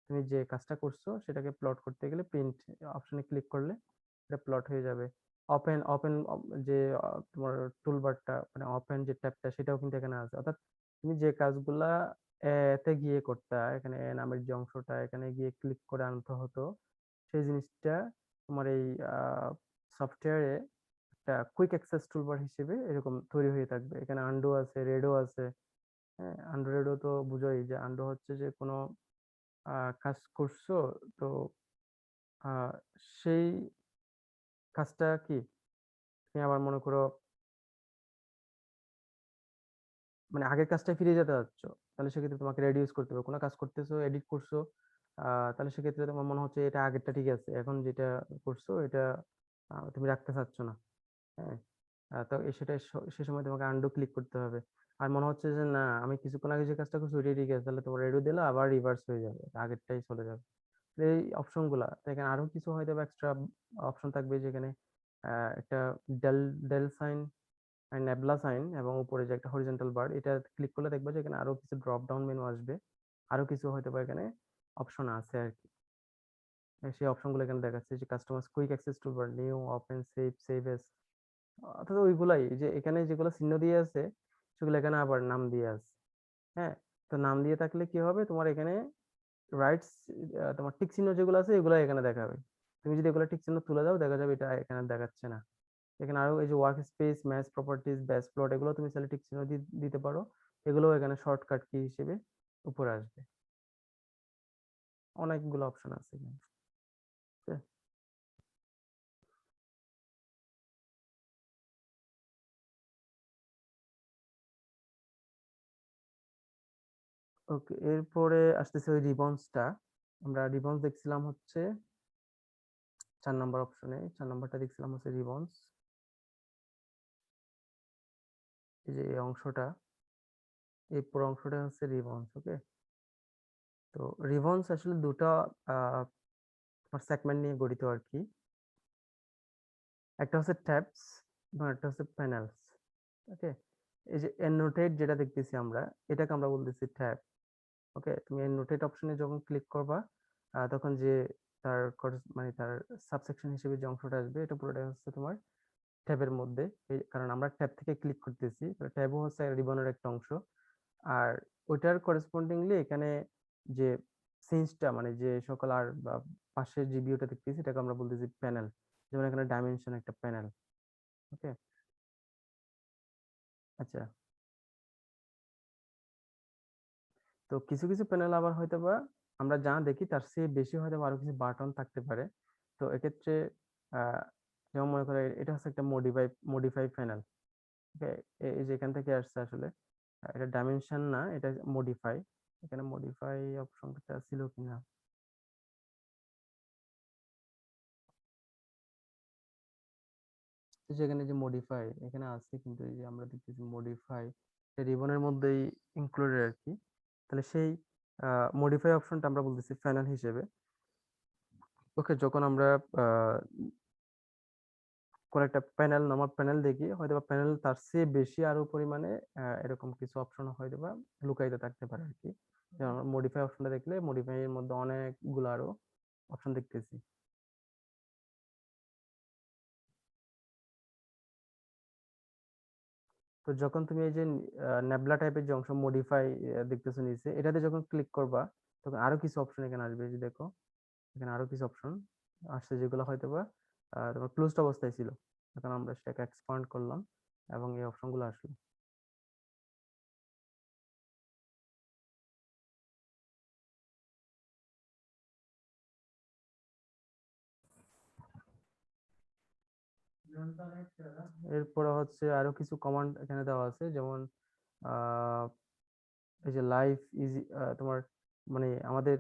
তুমি যে কাজটা করছো সেটাকে প্লট করতে গেলে প্রিন্ট অপশনে ক্লিক করলে এটা প্লট হয়ে যাবে। ওপেন ওপেন যে তোমার টুলবারটা, মানে ওপেন যে ট্যাবটা সেটাও কিন্তু এখানে আছে, অর্থাৎ তুমি যে কাজগুলা এতে গিয়ে করতে, এখানে নামের যে অংশটা এখানে গিয়ে ক্লিক করে আনতে হতো, সেই জিনিসটা তোমার এই সফটওয়্যারে একটা কুইক অ্যাক্সেস টুলবার হিসেবে এরকম তৈরি হয়ে থাকবে। এখানে আন্ডু আছে, রেডো আছে। হ্যাঁ, আন্ডু রেডো তো বুঝোই, যে আন্ডু হচ্ছে যে কোনো কাজ করছো, তো আহ, সেই কাজটা কি তুমি আবার মনে করো, মানে আগের কাজটায় ফিরে যেতে চাচ্ছ, তাহলে সেক্ষেত্রে তোমাকে রেডিউস করতে হবে। কোনো কাজ করতেছো, এডিট করছো, তাহলে সেক্ষেত্রে তোমার মনে হচ্ছে এটা আগেরটা ঠিক আছে, এখন যেটা করছো এটা তুমি রাখতে চাচ্ছ না। হ্যাঁ, তো সেটা সে সময় তোমাকে আন্ডু ক্লিক করতে হবে। আর মনে হচ্ছে যে না, আমি কিছুক্ষণ আগে যে কাজটা করছি ওইটাই ঠিক আছে, তাহলে তোমার রেডু দিলে আবার রিভার্স হয়ে যাবে, আগেরটাই চলে যাবে। এই অপশন গুলা তো এখানে আরো কিছু হয়তো এক্সট্রা অপশন থাকবে, যেখানে একটা ডেল ডেল সাইন, নেবলা সাইন, এবং উপরে যে একটা হরিজন্টাল বার, এটা ক্লিক করলে দেখবে যে এখানে আরো কিছু ড্রপ ডাউন মেনু আসবে, আরো কিছু হয়তো বা এখানে অপশন আছে আর কি। সেই অপশন গুলো এখানে দেখাচ্ছে, যে customize quick access toolbar, new, open, save, save as, অর্থাৎ ওইগুলাই, যে এখানে যেগুলো চিহ্ন দিয়ে আছে সেগুলো এখানে আবার নাম দিয়ে আছে। হ্যাঁ, তো নাম দিয়ে থাকলে কি হবে, তোমার এখানে রাইটস, তোমার টিক চিহ্ন যেগুলো আছে এগুলো এখানে দেখাবে। তুমি যদি এগুলো টিক চিহ্ন তুলে দাও দেখা যাবে এটা এখানে দেখাচ্ছে না। এখানে আরো এই যে work space, match properties, batch plot, এগুলো তুমি চাইলে টিক চিহ্ন দিতে পারো, এগুলো এখানে শর্টকাট কি হিসেবে উপরে আসবে। অনেকগুলো অপশন আছে এখানে। ওকে, এরপরে আসতেছে ওই রিবনসটা। আমরা রিবনস দেখছিলাম হচ্ছে 4 নম্বর অপশনে, 4 নম্বরটা দেখছিলাম হচ্ছে রিবনস। এই যে এই অংশটা, এই পুরো অংশটা হচ্ছে রিবনস। ওকে, তো রিবনস আসলে দুটো সেগমেন্ট নিয়ে গঠিত আর কি। একটা হচ্ছে ট্যাবস এবং একটা হচ্ছে প্যানেলস। ওকে, এই যে এননোটেট যেটা দেখতেছি আমরা, এটাকে আমরা বলতেছি ট্যাব। ওকে, তুমি এননোটেট অপশনে যখন ক্লিক করবা, তখন যে তার মানে তার সাবসেকশন হিসেবে যে অংশটা আসবে এটা পুরোটা হচ্ছে তোমার ট্যাবের মধ্যে। কারণ আমরা ট্যাব থেকে ক্লিক করতেছি, ট্যাবও হচ্ছে রিবনের একটা অংশ। আর ওইটার করেসপন্ডিংলি এখানে যে সিনসটা, মানে যে সকল আর বা পাশের যে ভিউটা দেখতেছি এটাকে আমরা বলতেছি প্যানেল। যেমন এখানে ডাইমেনশন একটা প্যানেল। ওকে, আচ্ছা, তো কিছু কিছু প্যানেল আবার হয়তো বা আমরা যা দেখি তার চেয়ে বেশি হয়তো বা আরো কিছু বাটন থাকতে পারে। তো এক্ষেত্রে আহ যেমন মনে করে এটা হচ্ছে একটা মডিফাই প্যানেল। ওকে, এই যে এখান থেকে আসছে আসলে, এটা ডাইমেনশন না, এটা মডিফাই। এখানে মডিফাই অপশনটা ছিল কিনা, তো সেখানে যে মডিফাই এখানে আছে, কিন্তু এই যে আমরা দেখতেছি মডিফাই রিবনের মধ্যেই ইনক্লুডেড আর কি। তাহলে সেই মডিফাই অপশনটা আমরা বলতেছি ফাইনাল হিসেবে। ওকে, যখন আমরা কোন একটা প্যানেল, নরমাল প্যানেল দেখি, হয়তোবা প্যানেল তার চেয়ে বেশি আরো পরিমাণে এরকম কিছু অপশন হয়তোবা লুকায়িত থাকতে পারে আর কি। যেমন মডিফাই অপশনটা দেখলে মডিফাই এর মধ্যে অনেকগুলো আরো অপশন দেখতেছি। তো যখন তুমি এই যে নেবলা টাইপের যে অংশ মডিফাই দেখতেছো নিচে, এটাতে যখন ক্লিক করবা তখন আরো কিছু অপশন এখানে আসবে। এই যে দেখো এখানে আরো কিছু অপশন আসছে যেগুলো হয়তোবা তোমার ক্লোজড অবস্থায় ছিল। এখন আমরা সেটাকে এক্সপান্ড করলাম এবং এই অপশনগুলো আসলো। এরপরে হচ্ছে আরো কিছু কমান্ড এখানে দেওয়া আছে, যেমন আহ, এই যে লাইফ ইজি, তোমার মানে আমাদের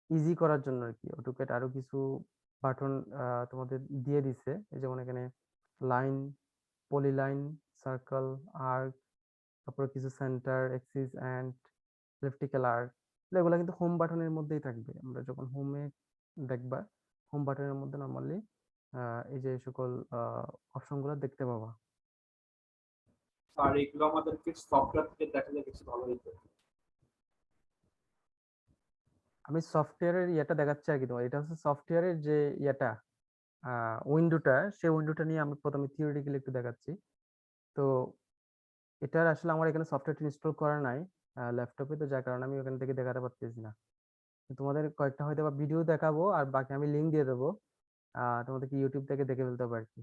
ইজি করার জন্য আর কি অটোক্যাড আরো কিছু বাটন তোমাদের দিয়ে দিছে। এই যেমন এখানে লাইন, পলিলাইন, সার্কেল, আর্ক, তারপরে কিছু centre, axis end electrical arc. এগুলো কিন্তু হোম বাটনের মধ্যেই থাকবে। আমরা যখন হোমে দেখবা, হোম বাটনের মধ্যে নরমালি এই যে সকল অপশনগুলো দেখতে পাবা। আর এগুলো আমাদেরকে সফটওয়্যার থেকে দেখালে বেশি ভালো হতো। আমি সফটওয়্যারের ইয়েটা দেখাচ্ছি আর কি তোমার। এটা হচ্ছে সফটওয়্যারের যে ইয়েটা উইন্ডোটা, সেই উইন্ডোটা নিয়ে আমি প্রথমে থিওরিটিক্যালি একটু দেখাচ্ছি। তো এটার আসলে আমার এখানে সফটওয়্যারটা ইনস্টল করা নাই ল্যাপটপে, তো যার কারণে আমি ওখান থেকে দেখাতে পারতেছি না। তো তোমাদের কয়েকটা হয়তো বা ভিডিও দেখাবো আর বাকি আমি লিংক দিয়ে দেবো, তোমাদেরকে ইউটিউব থেকে দেখে ফেলতে হবে আর কি।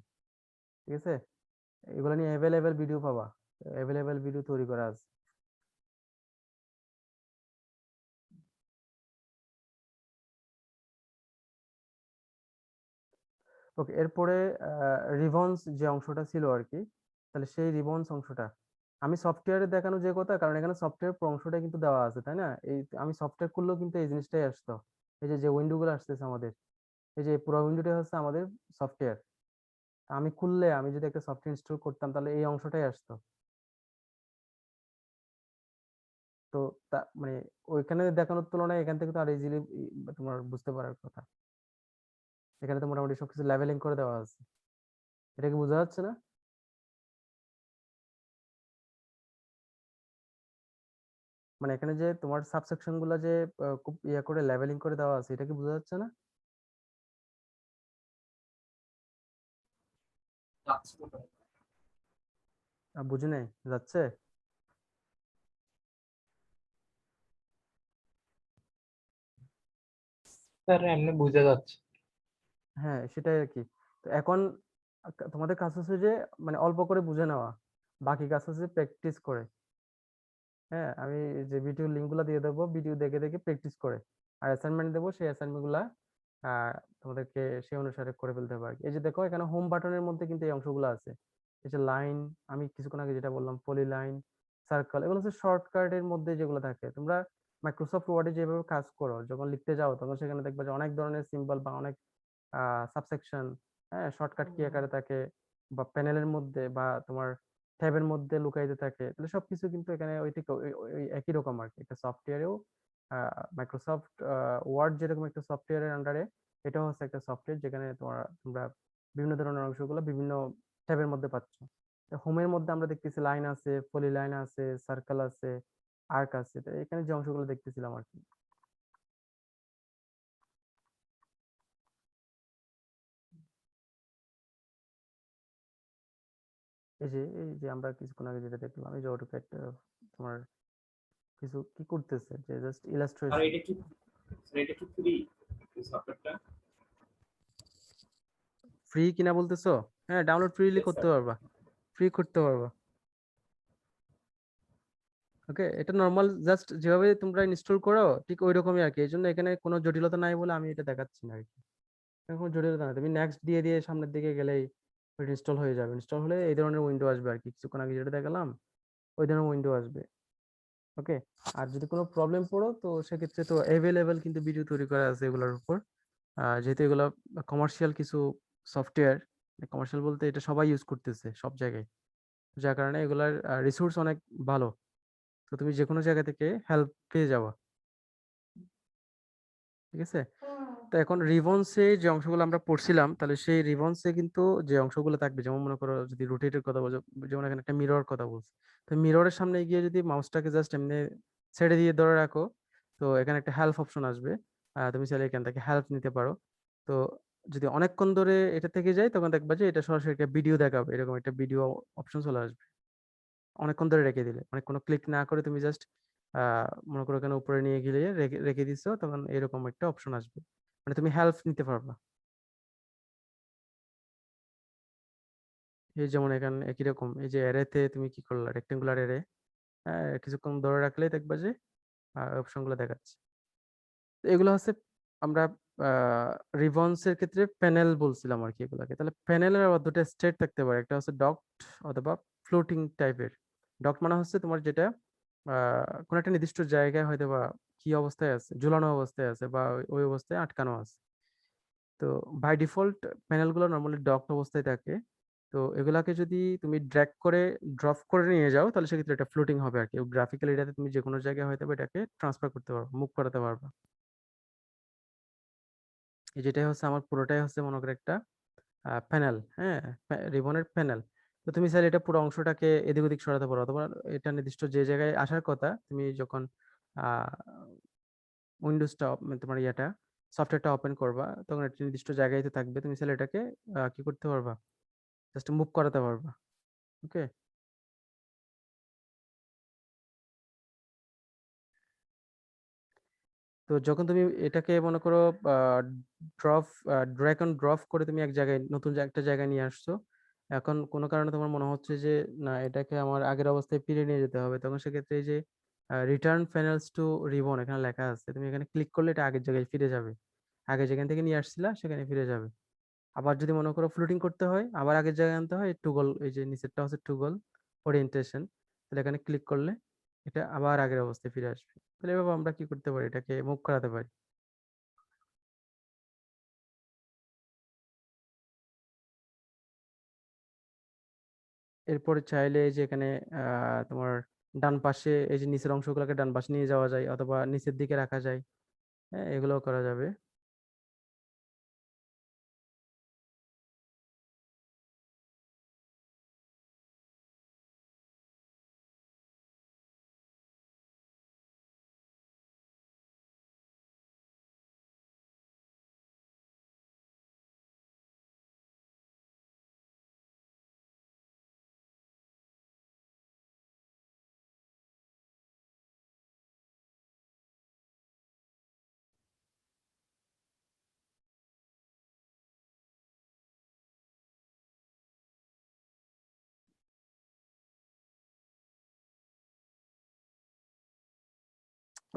ঠিক আছে, এগুলো নিয়ে অ্যাভেলেবেল ভিডিও পাবা, অ্যাভেলেবেল ভিডিও তৈরি করা আছে। ওকে, এরপরে রিবনস যে অংশটা ছিল আর কি, তাহলে সেই রিবনস অংশটা আমি সফটওয়্যারে দেখানো যে কথা, কারণ এখানে সফটওয়্যার অংশটা কিন্তু দেওয়া আছে তাই না। এই আমি সফটওয়্যার খুললেও কিন্তু এই জিনিসটাই আসতো। এই যে যে উইন্ডো গুলো আসতেছে আমাদের, এই যে পুরো উইন্ডোটা হচ্ছে আমাদের সফটওয়্যার। আমি খুললে, আমি যদি একটা সফটওয়্যার ইনস্টল করতাম তাহলে এই অংশটাই আসতো। তো মানে ওইখানে দেখানোর তুলনায় এখান থেকে তো আর ইজিলি তোমার বুঝতে পারার কথা। এখানে তো মোটামুটি সবকিছু লেভেলিং করে দেওয়া আছে। এটা কি বোঝা যাচ্ছে না? মানে এখানে যে তোমার সাবসেকশন গুলা যে খুব ইয়া করে লেভেলিং করে দেওয়া আছে, এটা কি বোঝা যাচ্ছে না? বুঝি নাই, যাচ্ছে? স্যার এমনি বোঝা যাচ্ছে। হ্যাঁ, সেটাই আর কি। তো এখন তোমাদের কাজ হচ্ছে যে মানে অল্প করে বুঝে নেওয়া, বাকি কাজ হচ্ছে প্র্যাকটিস করে। হ্যাঁ, আমি যে ভিডিও লিঙ্ক গুলা দিয়ে দেবো, ভিডিও দেখে দেখে প্র্যাকটিস করে, আর অ্যাসাইনমেন্ট দেবো, সেই অ্যাসাইনমেন্ট গুলা তোমাদেরকে সেই অনুসারে করে ফেলতে হবে আর কি। এই যে দেখো এখানে হোম বাটনের মধ্যে কিন্তু এই অংশগুলো আছে। এই যে লাইন, আমি কিছুক্ষণ আগে যেটা বললাম পলি লাইন, সার্কেল, এগুলো হচ্ছে শর্টকাটের মধ্যে যেগুলো থাকে। তোমরা মাইক্রোসফট ওয়ার্ডে যেভাবে কাজ করো, যখন লিখতে যাও তখন সেখানে দেখবে যে অনেক ধরনের সিম্বল বা অনেক সাবসেকশন, হ্যাঁ, শর্টকাট কি আকারে থাকে, বা প্যানেলের মধ্যে বা তোমার ট্যাবের মধ্যে লুকাইতে থাকে। তাহলে সবকিছু কিন্তু এখানে ওই ঠিক ওই একই রকম আর কি। একটা সফটওয়্যারেও মাইক্রোসফট ওয়ার্ড যেরকম একটা সফটওয়্যারের আন্ডারে, এটাও হচ্ছে একটা সফটওয়্যার যেখানে তোমরা বিভিন্ন ধরনের অংশগুলো বিভিন্ন ট্যাবের মধ্যে পাচ্ছ। হোমের মধ্যে আমরা দেখতেছি লাইন আছে, পলি লাইন আছে, সার্কেল আছে, আর্ক আছে। তো এখানে যে অংশগুলো দেখতেছিলাম আর কি। এই যে আমরা কিছুক্ষণ আগে যেটা দেখলাম, এই যে অটোক্যাড তোমার কিছু কি করতেছে, যে জাস্ট আর ইলাস্ট্রেশন। এটা কি, এটা কি ফ্রি এই সফটওয়্যারটা? ফ্রি কিনা বলতেছো? হ্যাঁ, ডাউনলোড ফ্রিলি Yes, করতে sir. পারবা, ফ্রি করতে পারবা। ওকে, এটা নর্মাল জাস্ট যেভাবে তোমরা ইনস্টল করো ঠিক ওই রকমই আর কি। এই জন্য এখানে কোনো জটিলতা নাই বলে আমি এটা দেখাচ্ছি না আর কি। এখানে কোনো জটিলতা নাই, তুমি নেক্সট দিয়ে দিয়ে সামনের দিকে গেলেই ইনস্টল হয়ে যাবে। ইনস্টল হলে এই ধরনের উইন্ডো আসবে আর কি, কিছুক্ষণ আগে যেটা দেখালাম ওই ধরনের উইন্ডো আসবে। ওকে, আর যদি কোনো প্রবলেম পড়ো তো সেক্ষেত্রে তো অ্যাভেলেবেল কিন্তু ভিডিও তৈরি করা আছে এগুলোর উপর। যেহেতু এগুলো কমার্শিয়াল কিছু সফটওয়্যার, কমার্শিয়াল বলতে এটা সবাই ইউজ করতেছে সব জায়গায়, যার কারণে এগুলার রিসোর্স অনেক ভালো। তো তুমি যে কোনো জায়গা থেকে হেল্প পেয়ে যাবা। ঠিক আছে, তো এখন রিবনসে যে অংশগুলো আমরা পড়ছিলাম, তাহলে সেই রিবনসে কিন্তু যে অংশগুলো থাকবে, যেমন মনে করো যদি রোটেটের কথা বলছো, যেমন এখানে একটা মিরর কথা বলছি, তো মিররের সামনে গিয়ে যদি মাউসটাকে জাস্ট এমনি ছেড়ে দিয়ে ধরে রাখো, তো এখানে একটা হেল্প অপশন আসবে। তুমি চাইলে এখান থেকে হেল্প নিতে পারো। তো যদি অনেকক্ষণ ধরে এটা থেকে যায়, তখন দেখবা যে এটা সরাসরি একটা ভিডিও দেখাবে, এরকম একটা ভিডিও অপশন চলে আসবে অনেকক্ষণ ধরে রেখে দিলে। মানে কোনো ক্লিক না করে তুমি জাস্ট মনে করো এখানে উপরে নিয়ে গেলে রেখে রেখে দিছো, তখন এরকম একটা অপশন আসবে, মানে তুমি হেল্প নিতে পারবা। এই যেমন এখানে একই রকম, এই যে অ্যারেতে তুমি কি করলা, রেক্টেঙ্গুলার অ্যারে, কিছুক্ষণ ধরে রাখলে দেখবা যে অপশন গুলো দেখাচ্ছে। তো এগুলো হচ্ছে আমরা রিবনসের ক্ষেত্রে প্যানেল বলছিলাম আর কি এগুলাকে। তাহলে প্যানেলের আবার দুটো স্টেট থাকতে পারে, একটা হচ্ছে ডকড অথবা ফ্লোটিং টাইপের। ডকড মানে হচ্ছে তোমার যেটা কোনো একটা নির্দিষ্ট জায়গায় হয়তো বা কি অবস্থায় আছে, ঝুলানো অবস্থায় আছে, বা ওই অবস্থায় আটকানো আছে। তো বাই ডিফল্ট প্যানেলগুলো নর্মালি ডকড অবস্থায় থাকে। তো এগুলাকে যদি তুমি ড্র্যাগ করে ড্রপ করে নিয়ে যাও, তাহলে সেক্ষেত্রে এটা ফ্লোটিং হবে আর কি। গ্রাফিক্যাল এরিয়াতে তুমি যে কোনো জায়গায় হয়তো বা এটাকে ট্রান্সফার করতে পারবে, মুভ করাতে পারবে। এই যেটাই হচ্ছে আমার পুরোটাই হচ্ছে মনে করে একটা প্যানেল, হ্যাঁ, রিবনের প্যানেল। তো তুমি চাইলে এটা পুরো অংশটাকে এদিক ওদিক সরাতে পারো, অথবা এটা নির্দিষ্ট যে জায়গায় আসার কথা, তুমি যখন উইন্ডোজটা তোমার ইয়েটা সফটওয়্যারটা ওপেন করবা, তখন একটা নির্দিষ্ট জায়গায় তো থাকবে, তুমি চাইলে এটাকে কি করতে পারবা, জাস্ট মুভ করাতে পারবা। ওকে। তো যখন তুমি এটাকে মনে করো ড্রপ ড্র্যাগ অন ড্রপ করে তুমি এক জায়গায় নতুন একটা জায়গায় নিয়ে আসছো, এখন কোনো কারণে তোমার মনে হচ্ছে যে না, এটাকে আমার আগের অবস্থায় ফিরিয়ে নিয়ে যেতে হবে, তখন সেক্ষেত্রে এই যে রিটার্ন প্যানেলস টু রিবন এখানে লেখা আছে, তুমি এখানে ক্লিক করলে এটা আগের জায়গায় ফিরে যাবে, আগে যেখান থেকে নিয়ে আসছিলা সেখানে ফিরে যাবে। আবার যদি মনে করো ফ্লুটিং করতে হয়, আবার আগের জায়গায় আনতে হয়, টুগল, এই যে নিচেরটা হচ্ছে টুগল ওরিয়েন্টেশন, তাহলে এখানে ক্লিক করলে এটা আবার আগের অবস্থায় ফিরে আসবে। তাহলে এভাবে আমরা কি করতে পারি, এটাকে মুভ করাতে পারি। এরপরে চাইলে এই যে এখানে তোমার ডান পাশে এই যে নিচের অংশগুলোকে ডান পাশে নিয়ে যাওয়া যায়, অথবা নিচের দিকে রাখা যায়, হ্যাঁ, এগুলোও করা যাবে।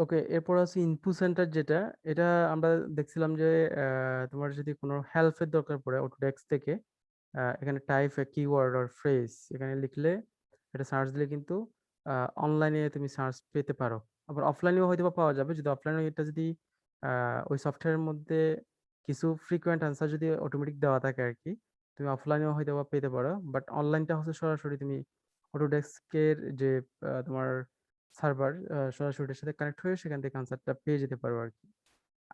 ওকে, এরপর আছে ইনপুট সেন্টার, যেটা এটা আমরা দেখছিলাম যে তোমার যদি কোনো হেল্পের দরকার পড়ে অটোডেস্ক থেকে, এখানে type A keyword or phrase এখানে লিখলে, এটা সার্চ দিলে কিন্তু অনলাইনে তুমি সার্চ পেতে পারো। আবার অফলাইনেও হয়তো বা পাওয়া যাবে, যদি অফলাইনে এটা যদি ওই সফটওয়্যারের মধ্যে কিছু ফ্রিকোয়েন্ট আনসার যদি অটোমেটিক দেওয়া থাকে আর কি, তুমি অফলাইনেও হয়তো বা পেতে পারো। বাট অনলাইনটা হচ্ছে সরাসরি তুমি অটোডেস্কের যে তোমার সার্ভার, সরাসরি এটার সাথে কানেক্ট হয়ে সেখান থেকে আনসারটা পেয়ে যেতে পারো আর কি।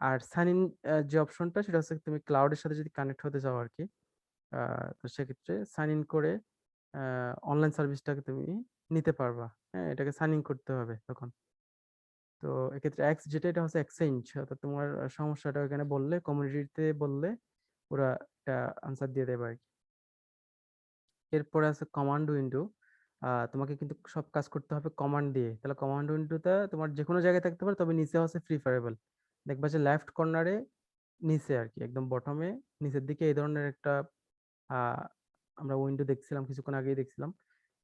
আর সাইন ইন যে অপশনটা, সেটা হচ্ছে তুমি ক্লাউডের সাথে যদি কানেক্ট হতে চাও আর কি, তো সেক্ষেত্রে সাইন ইন করে অনলাইন সার্ভিসটাকে তুমি নিতে পারবা। হ্যাঁ, এটাকে সাইন ইন করতে হবে তখন। তো এক্ষেত্রে এক্স যেটা, এটা হচ্ছে এক্সচেঞ্জ, অর্থাৎ তোমার সমস্যাটা এখানে বললে, কমিউনিটিতে বললে ওরা একটা আনসার দিয়ে দেবে আর কি। এরপরে আছে কমান্ড উইন্ডো। তোমাকে কিন্তু সব কাজ করতে হবে কমান্ড দিয়ে। তাহলে কমান্ড উইন্ডোটা তোমার যে কোনো জায়গায় থাকতে পারে, তবে নিচে হচ্ছে প্রিফারেবল। দেখবা যে লেফট কর্নারে নিচে আর কি, একদম বটমে নিচের দিকে এই ধরনের একটা আহ, আমরা উইন্ডো দেখছিলাম, কিছুক্ষণ আগেই দেখছিলাম।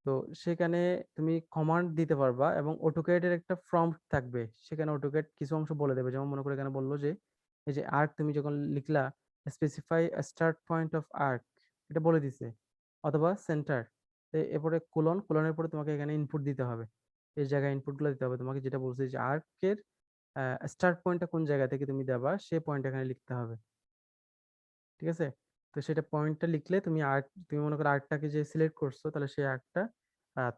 তো সেখানে তুমি কমান্ড দিতে পারবা, এবং অটোক্যাডের একটা প্রম্পট থাকবে, সেখানে অটোক্যাড কিছু অংশ বলে দেবে। যেমন মনে করে এখানে বললো যে এই যে আর্ক তুমি যখন লিখলা, specify start point of arc, এটা বলে দিছে, অথবা সেন্টার। এরপরে কোলন, কোলনের পরে তোমাকে এখানে ইনপুট দিতে হবে, এই জায়গায় ইনপুট গুলো দিতে হবে তোমাকে, যেটা বলছে যে আর্কের স্টার্ট পয়েন্টটা কোন জায়গা থেকে তুমি দেবা, সে পয়েন্ট এখানে লিখতে হবে। ঠিক আছে। তো সেটা পয়েন্টটা লিখলে তুমি আর্ট, তুমি মনে করো আর্টটাকে যে সিলেক্ট করছো, তাহলে সেই আর্টটা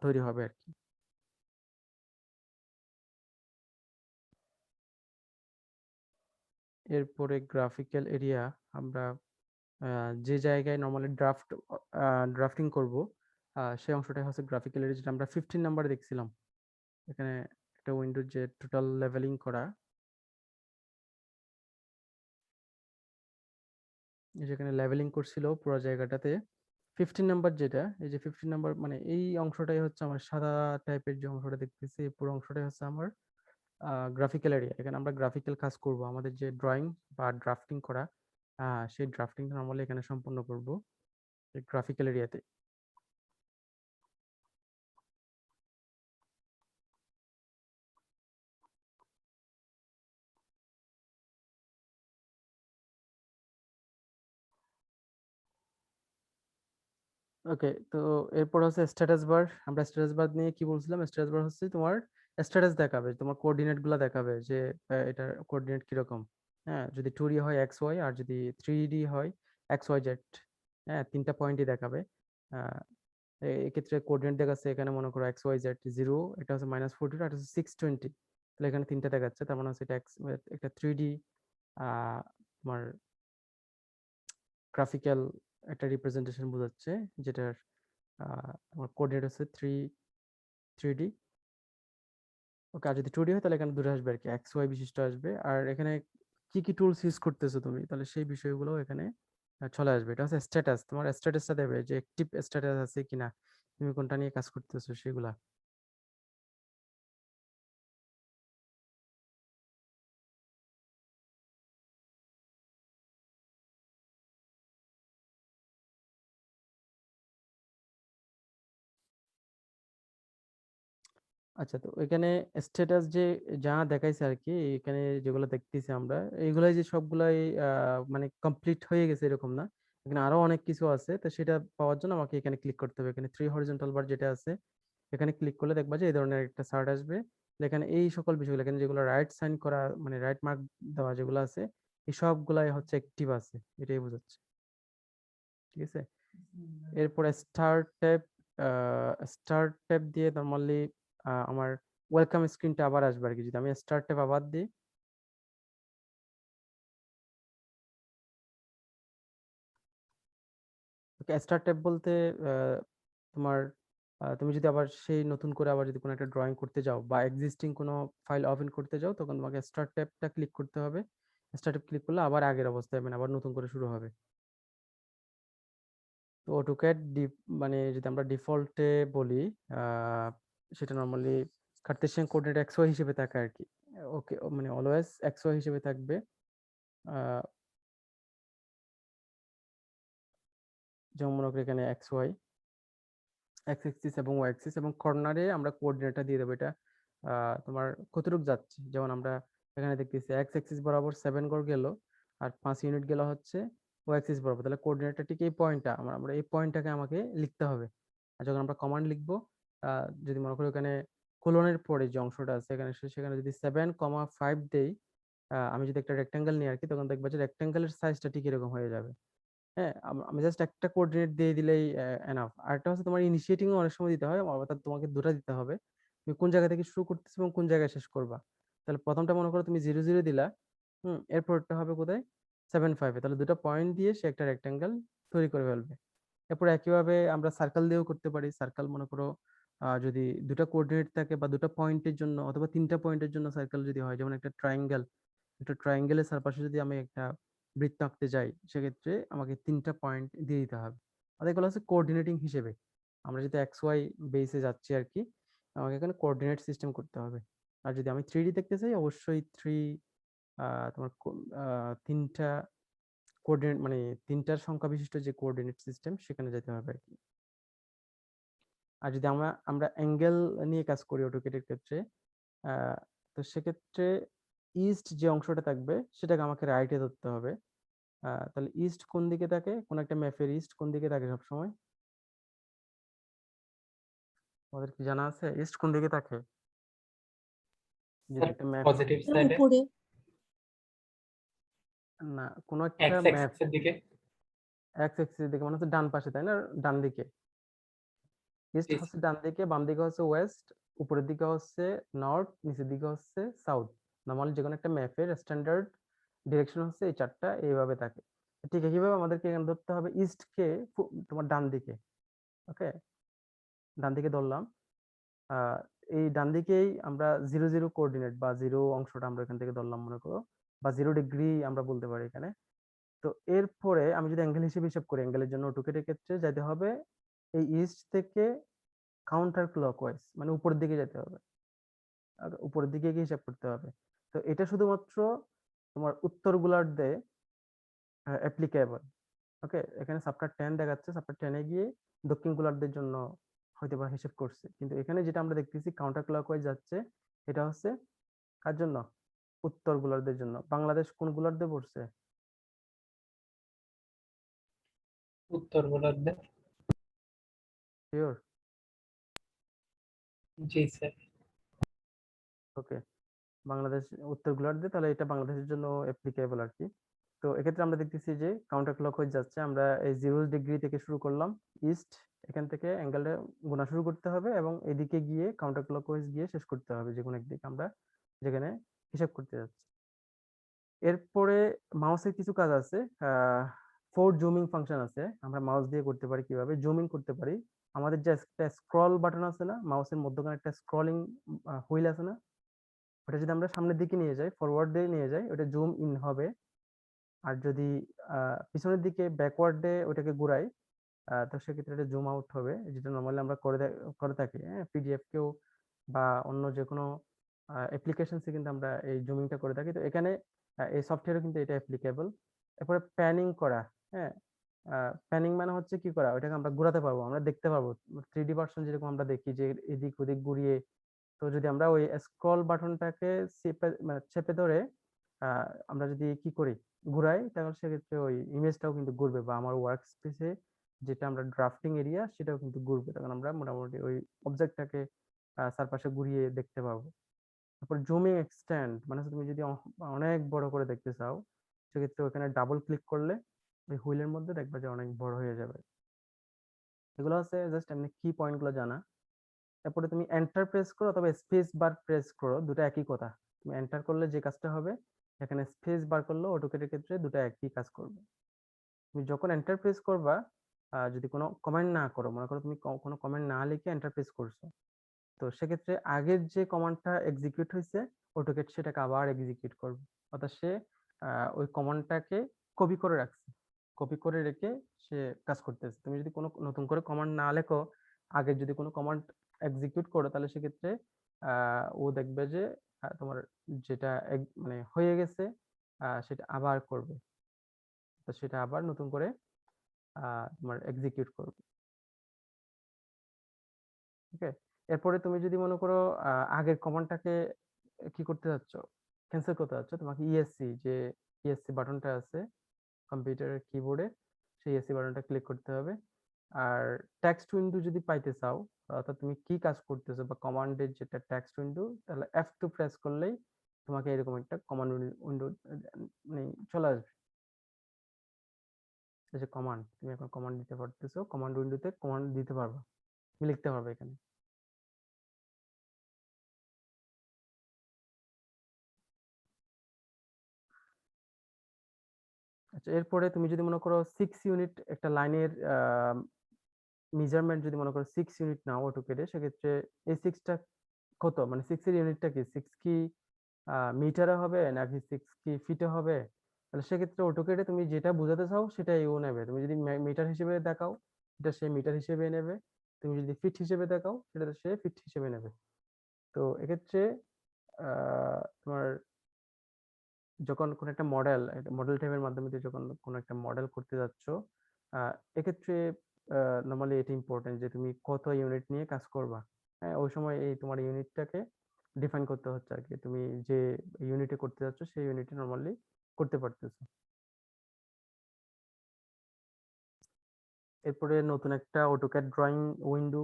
তৈরি হবে আর কি। এরপরে গ্রাফিক্যাল এরিয়া আমরা যে জায়গায় নর্মালি ড্রাফটিং করব সেই অংশটাই হচ্ছে গ্রাফিক্যাল এরিয়া, যেটা আমরা 15 নাম্বারে দেখছিলাম। এখানে একটা উইন্ডো যে টোটাল লেভেলিং করা, যেখানে লেভেলিং করছিল পুরো জায়গাটাতে 15 নাম্বার, যেটা এই যে 15 নাম্বার মানে এই অংশটাই হচ্ছে আমার সাদা টাইপের যে অংশটা দেখতেছি, এই পুরো অংশটাই হচ্ছে আমার গ্রাফিক্যাল এরিয়া। এখানে আমরা গ্রাফিক্যাল কাজ করব, আমাদের যে ড্রয়িং বা ড্রাফটিং করা সেই ড্রাফটিংটা নর্মালি এখানে সম্পূর্ণ করব এই গ্রাফিক্যাল এরিয়াতে। ওকে, তো এরপর হচ্ছে স্ট্যাটাস বার। আমরা স্ট্যাটাস বার নিয়ে কি বলছিলাম? স্ট্যাটাস বার হচ্ছে তোমার স্ট্যাটাস দেখাবে, তোমার কোঅর্ডিনেট গুলা দেখাবে যে এটার কোঅর্ডিনেট কিরকম। হ্যাঁ, যদি 2D হয় এক্স ওয়াই, আর যদি 3D হয় এক্স ওয়াই জেড। হ্যাঁ, তিনটা পয়েন্টই দেখাবে। আহ, এক্ষেত্রে কোঅর্ডিনেট দেখাচ্ছে এখানে মনে করো এক্স ওয়াই জেড 0, এটা হচ্ছে -40, আর এটা হচ্ছে 620। তাহলে এখানে তিনটা দেখাচ্ছে, তার মানে হচ্ছে এটা একটা 3D তোমার গ্রাফিক্যাল একটা রিপ্রেজেন্টেশন বোঝাচ্ছে, যেটার আমার কোঅর্ডিনেট হচ্ছে 3D। ওকে, আর যদি 2D হয় তাহলে এখানে দুটো আসবে আর কি, এক্স ওয়াই বিশিষ্ট আসবে। আর এখানে কি কি টুলস ইউজ করতেছো তুমি, তাহলে সেই বিষয়গুলো এখানে চলে আসবে। এটা হচ্ছে স্ট্যাটাস, তোমার স্ট্যাটাসটা দেবে যে অ্যাক্টিভ স্ট্যাটাস আছে কিনা, তুমি কোনটা নিয়ে কাজ করতেছো সেগুলা। আচ্ছা, তো এখানে স্ট্যাটাস যে যা দেখাইছে আর কি, এখানে যেগুলো দেখতেছি আমরা এইগুলাই যে সবগুলাই মানে কমপ্লিট হয়ে গেছে এরকম না, এখানে আরো অনেক কিছু আছে। তো সেটা পাওয়ার জন্য আমাকে এখানে ক্লিক করতে হবে। এখানে 3 হরিজন্টাল বার যেটা আছে, এখানে ক্লিক করলে দেখবা যে এই ধরনের একটা সার্ট আসবে। এখানে এই সকল বিষয়গুলো, এখানে যেগুলো রাইট সাইন করা মানে রাইট মার্ক দেওয়া যেগুলো আছে, এই সবগুলাই হচ্ছে অ্যাক্টিভ আছে, এটাই বোঝাচ্ছে। ঠিক আছে, এরপরে স্টার্ট ট্যাব দিয়ে নর্মালি আমার ওয়েলকাম স্ক্রিনটা আবার আসবে আর কি। যদি আমি স্টার্ট ট্যাব আবার দিই, স্টার্ট ট্যাব বলতে তোমার তুমি যদি আবার সেই নতুন করে আবার যদি কোনো একটা ড্রয়িং করতে যাও বা এক্সিস্টিং কোনো ফাইল ওপেন করতে যাও, তখন তোমাকে স্টার্ট ট্যাবটা ক্লিক করতে হবে। স্টার্ট ট্যাব ক্লিক করলে আবার আগের অবস্থায় মানে আবার নতুন করে শুরু হবে। তো অটোক্যাড মানে যদি আমরা ডিফল্টে বলি, আহ, সেটা normally cartesian coordinate X Y হিসেবে থাকে আর কি। ওকে, মানে অলওয়েজ এক্স ওয়াই হিসেবে থাকবে। আহ, যেমন মনে করি এখানে এক্স ওয়াই, এক্স অ্যাক্সিস এবং ওয়াই অ্যাক্সিস, এবং কর্নারে আমরা কোঅর্ডিনেটটা দিয়ে দেবো। এটা তোমার কতটুক যাচ্ছে, যেমন আমরা এখানে দেখতেছি এক্স অ্যাক্সিস বরাবর 7 গড় গেল, আর 5 ইউনিট গেল হচ্ছে ওয়াই অ্যাক্সিস বরাবর। তাহলে কোঅর্ডিনেটটা ঠিক এই পয়েন্টটা, আমরা এই পয়েন্টটাকে আমাকে লিখতে হবে। আর যখন আমরা কমান্ড লিখবো, যদি মনে করি ওখানে কোলনের পরে যে অংশটা আছে এখানে, সেখানে যদি 7,5 দেই, আমি যদি একটা রেক্টাঙ্গেল নিই আর কি, তখন দেখবা যে রেক্টাঙ্গেলের সাইজটা ঠিক এরকম হয়ে যাবে। হ্যাঁ, আমি জাস্ট একটা কোঅর্ডিনেট দিয়ে দিলেই এনাফ। আরেকটা হচ্ছে তোমার ইনিশিয়েটিং অনেক সময় দিতে হয়, অর্থাৎ তোমাকে দুটো দিতে হবে, তুমি কোন জায়গা থেকে শুরু করতেছো এবং কোন জায়গায় শেষ করবা। তাহলে প্রথমটা মনে করো তুমি 0 0 দিলা, এরপরটা হবে কোথায় 7 5-এ, তাহলে দুটো পয়েন্ট দিয়ে সে একটা রেক্টাঙ্গেল তৈরি করে ফেলবে। এরপর একইভাবে আমরা সার্কেল দিয়েও করতে পারি। সার্কেল মনে করো যদি দুটো কোঅর্ডিনেট থাকে বা দুটো পয়েন্টের জন্য অথবা তিনটা পয়েন্টের জন্য সার্কেল যদি হয়, যেমন একটা ট্রায়াঙ্গেল, একটা ট্রায়াঙ্গেলের চারপাশে যদি আমি একটা বৃত্ত আঁকতে যাই, সেক্ষেত্রে আমাকে 3টা পয়েন্ট দিয়ে দিতে হবে। আর এগুলো হচ্ছে কোঅর্ডিনেটিং হিসেবে, আমরা যদি এক্স ওয়াই বেসে যাচ্ছি আর কি, আমাকে এখানে কোঅর্ডিনেট সিস্টেম করতে হবে। আর যদি আমি 3D দেখতে চাই, অবশ্যই তোমার 3টা কোঅর্ডিনেট মানে 3টার সংখ্যা বিশিষ্ট যে কোঅর্ডিনেট সিস্টেম, সেখানে যেতে হবে আর কি। আর যদি আমরা অ্যাঙ্গেল নিয়ে কাজ করি অটোকেটের ক্ষেত্রে, আহ, তো সেক্ষেত্রে ইস্ট যে অংশটা থাকবে সেটাকে আমাকে রাইটে ধরতে হবে। তাহলে ইস্ট কোন দিকে থাকে, কোন একটা ম্যাপের ইস্ট কোন দিকে থাকে সবসময়, আমাদের কি জানা আছে ইস্ট কোন দিকে থাকে? যদি স্যার একটা ম্যাপ, পজিটিভ সাইডে, উপরে। না কোন একটা এক্স ম্যাপ অ্যাক্সিসের দিকে। এক্স অ্যাক্সিস দিকে মানে হচ্ছে ডান পাশে, তাই না? ডান দিকে ইস্ট জি হচ্ছে ডান দিকে, বাম দিকে হচ্ছে ওয়েস্ট, উপরের দিকে হচ্ছে নর্থ, নিচের দিকে হচ্ছে সাউথ। নর্মালি যে কোনো একটা ম্যাপের স্ট্যান্ডার্ড ডিরেকশন হচ্ছে এই চারটা এইভাবে থাকে। ঠিক একইভাবে আমাদেরকে এখানে ধরতে হবে ইস্টকে তোমার ডান দিকে। ওকে, ডান দিকে ধরলাম। আহ, এই ডান দিকেই আমরা 0 0 কোঅর্ডিনেট বা 0 অংশটা আমরা এখান থেকে ধরলাম মনে করো, বা 0 ডিগ্রি আমরা বলতে পারি এখানে। তো এরপরে আমি যদি অ্যাঙ্গেল হিসেবে হিসাব করি, অ্যাঙ্গেলের জন্য অটোকেটের ক্ষেত্রে যেতে হবে এই ইস্ট থেকে কাউন্টার ক্লকওয়াইজ, মানে উপরের দিকে যেতে হবে, উপরের দিকে গিয়ে হিসাব করতে হবে। তো এটা শুধুমাত্র তোমার উত্তর গোলার্ধে অ্যাপ্লিকেবল। ওকে, এখানে চ্যাপ্টার 10 দেখাচ্ছে, চ্যাপ্টার 10-এ গিয়ে দক্ষিণ গোলার্ধের জন্য হয়তো বা হিসেব করছে, কিন্তু এখানে যেটা আমরা দেখতেছি কাউন্টার ক্লকওয়াইজ যাচ্ছে, এটা হচ্ছে কার জন্য? উত্তর গোলার্ধের জন্য। বাংলাদেশ কোন গোলার্ধে পড়ছে? উত্তর গোলার্ধে। শিওর? জি স্যার। ওকে, বাংলাদেশ উত্তর গোলার্ধে, তাহলে এটা বাংলাদেশের জন্য অ্যাপ্লিকেবল আর কি। তো এক্ষেত্রে আমরা দেখতেছি যে কাউন্টার ক্লকওয়াইজ যাচ্ছে, আমরা এই 0 ডিগ্রি থেকে শুরু করলাম ইস্ট, এখান থেকে অ্যাঙ্গেলটা গোনা শুরু করতে হবে এবং এদিকে গিয়ে কাউন্টার ক্লকওয়াইজ গিয়ে শেষ করতে হবে, যে কোনো একদিকে আমরা যেখানে হিসাব করতে যাচ্ছি। এরপরে মাউসের কিছু কাজ আছে। ফোর জুমিং ফাংশন আছে, আমরা মাউস দিয়ে করতে পারি। কিভাবে জুমিং করতে পারি? আমাদের যে একটা স্ক্রল বাটন আছে না, মাউসের মধ্যখানে একটা স্ক্রলিং হুইল আছে না, ওটা যদি আমরা সামনের দিকে নিয়ে যাই, ফরওয়ার্ড দিয়ে নিয়ে যাই, ওটা জুম ইন হবে। আর যদি পিছনের দিকে ব্যাকওয়ার্ডে ওটাকে ঘুরাই, তো সেক্ষেত্রে এটা জুম আউট হবে, যেটা নর্মালি আমরা করে থাকি। হ্যাঁ, পিডিএফ কেও বা অন্য যে কোনো অ্যাপ্লিকেশনসে কিন্তু আমরা এই জুমিংটা করে থাকি। তো এখানে এই সফটওয়্যারে কিন্তু এটা অ্যাপ্লিকেবল। এরপরে প্যানিং করা। হ্যাঁ, প্যানিং মানে হচ্ছে কি করা, ওটাকে আমরা ঘোরাতে পারবো, আমরা দেখতে পারবো 3D ভার্সন যেরকম আমরা দেখি যে এদিক ওদিক ঘুরিয়ে। তো যদি আমরা ওই স্ক্রল বাটনটাকে চেপে ধরে আমরা যদি কি করি, ঘুরাই, তাহলে সেক্ষেত্রে ওই ইমেজটাও কিন্তু ঘুরবে, বা আমার ওয়ার্ক স্পেসে যেটা আমরা ড্রাফটিং এরিয়া সেটাও কিন্তু ঘুরবে, তখন আমরা মোটামুটি ওই অবজেক্টটাকে চারপাশে ঘুরিয়ে দেখতে পাবো। তারপর জুমিং এক্সটেন্ড, মানে হচ্ছে তুমি যদি অনেক বড় করে দেখতে চাও, সেক্ষেত্রে ওখানে ডাবল ক্লিক করলে ওই হুইলের মধ্যে দেখবে যে অনেক বড় হয়ে যাবে। এগুলো হচ্ছে জাস্ট এমনি কি পয়েন্ট গুলো জানা। তারপরে তুমি এন্টার প্রেস করো অথবা স্পেস বার প্রেস করো, দুটো একই কথা। তুমি এন্টার করলে যে কাজটা হবে, এখানে স্পেস বার করলে অটোকেটের ক্ষেত্রে দুটো একই কাজ করবে। তুমি যখন এন্টার প্রেস করবা, যদি কোনো কমেন্ট না করো, মনে করো তুমি কোনো কমেন্ট না লিখে এন্টার প্রেস করছো, তো সেক্ষেত্রে আগের যে কমান্ডটা এক্সিকিউট হয়েছে, অটোকেট সেটাকে আবার এক্সিকিউট করবে। অর্থাৎ সে ওই কমান্ডটাকে কপি করে রাখছে, কপি করে রেখে সে কাজ করতেছে। তুমি যদি কোনো নতুন করে কমান্ড না লেখো, আগে যদি কোনো কমান্ড এক্সিকিউট করো, তাহলে সেক্ষেত্রে ও দেখবে যে তোমার যেটা মানে হয়ে গেছে সেটা আবার করবে, তো সেটা আবার নতুন করে তোমার এক্সিকিউট করবে। ওকে, এরপরে তুমি যদি মনে করো আগের কমান্ডটাকে কি করতে যাচ্ছ, ক্যান্সেল করতে যাচ্ছ, তোমাকে ইএসসি, যে ইএসসি বাটনটা আছে কম্পিউটারের কিবোর্ডে, সেই ইএসসি বাটনটা ক্লিক করতে হবে। আর টেক্সট উইন্ডো যদি পাইতে চাও, অর্থাৎ তুমি কি কাজ করতেছো বা কমান্ডের যেটা টেক্সট উইন্ডো, তাহলে F2 প্রেস করলেই তোমাকে এরকম একটা কমান্ড উইন্ডো মানে চলে আসবে। এই যে কমান্ড, তুমি এখন কমান্ড দিতে পারতেছো, কমান্ড উইন্ডোতে কমান্ড দিতে পারবা, তুমি লিখতে পারবে এখানে। আচ্ছা, এরপরে তুমি যদি মনে করো 6 ইউনিট একটা লাইনের মেজারমেন্ট, যদি মনে করো 6 ইউনিট নাও অটোকেটে, সেক্ষেত্রে এই 6টা কত, মানে 6 এর ইউনিটটা কি, 6 কি মিটারে হবে নাকি 6 কি ফিটে হবে? তাহলে সেক্ষেত্রে অটোকেটে তুমি যেটা বোঝাতে চাও সেটাই ও নেবে। তুমি যদি মিটার হিসেবে দেখাও, এটা সে মিটার হিসেবে নেবে। তুমি যদি ফিট হিসেবে দেখাও, সেটা সে ফিট হিসেবে নেবে। তো এক্ষেত্রে তোমার যখন কোনো একটা মডেল টাইপের মাধ্যমে দিয়ে যখন কোনো একটা মডেল করতে যাচ্ছ, এক্ষেত্রে নর্মালি এটা ইম্পর্টেন্ট যে তুমি কত ইউনিট নিয়ে কাজ করবা। হ্যাঁ, ওই সময় এই তোমার ইউনিটটাকে ডিফাইন করতে হচ্ছে আর কি, তুমি যে ইউনিটে করতে যাচ্ছ সেই ইউনিটে নর্মালি করতে পারতেছো। এরপরে নতুন একটা অটোক্যাড ড্রয়িং উইন্ডো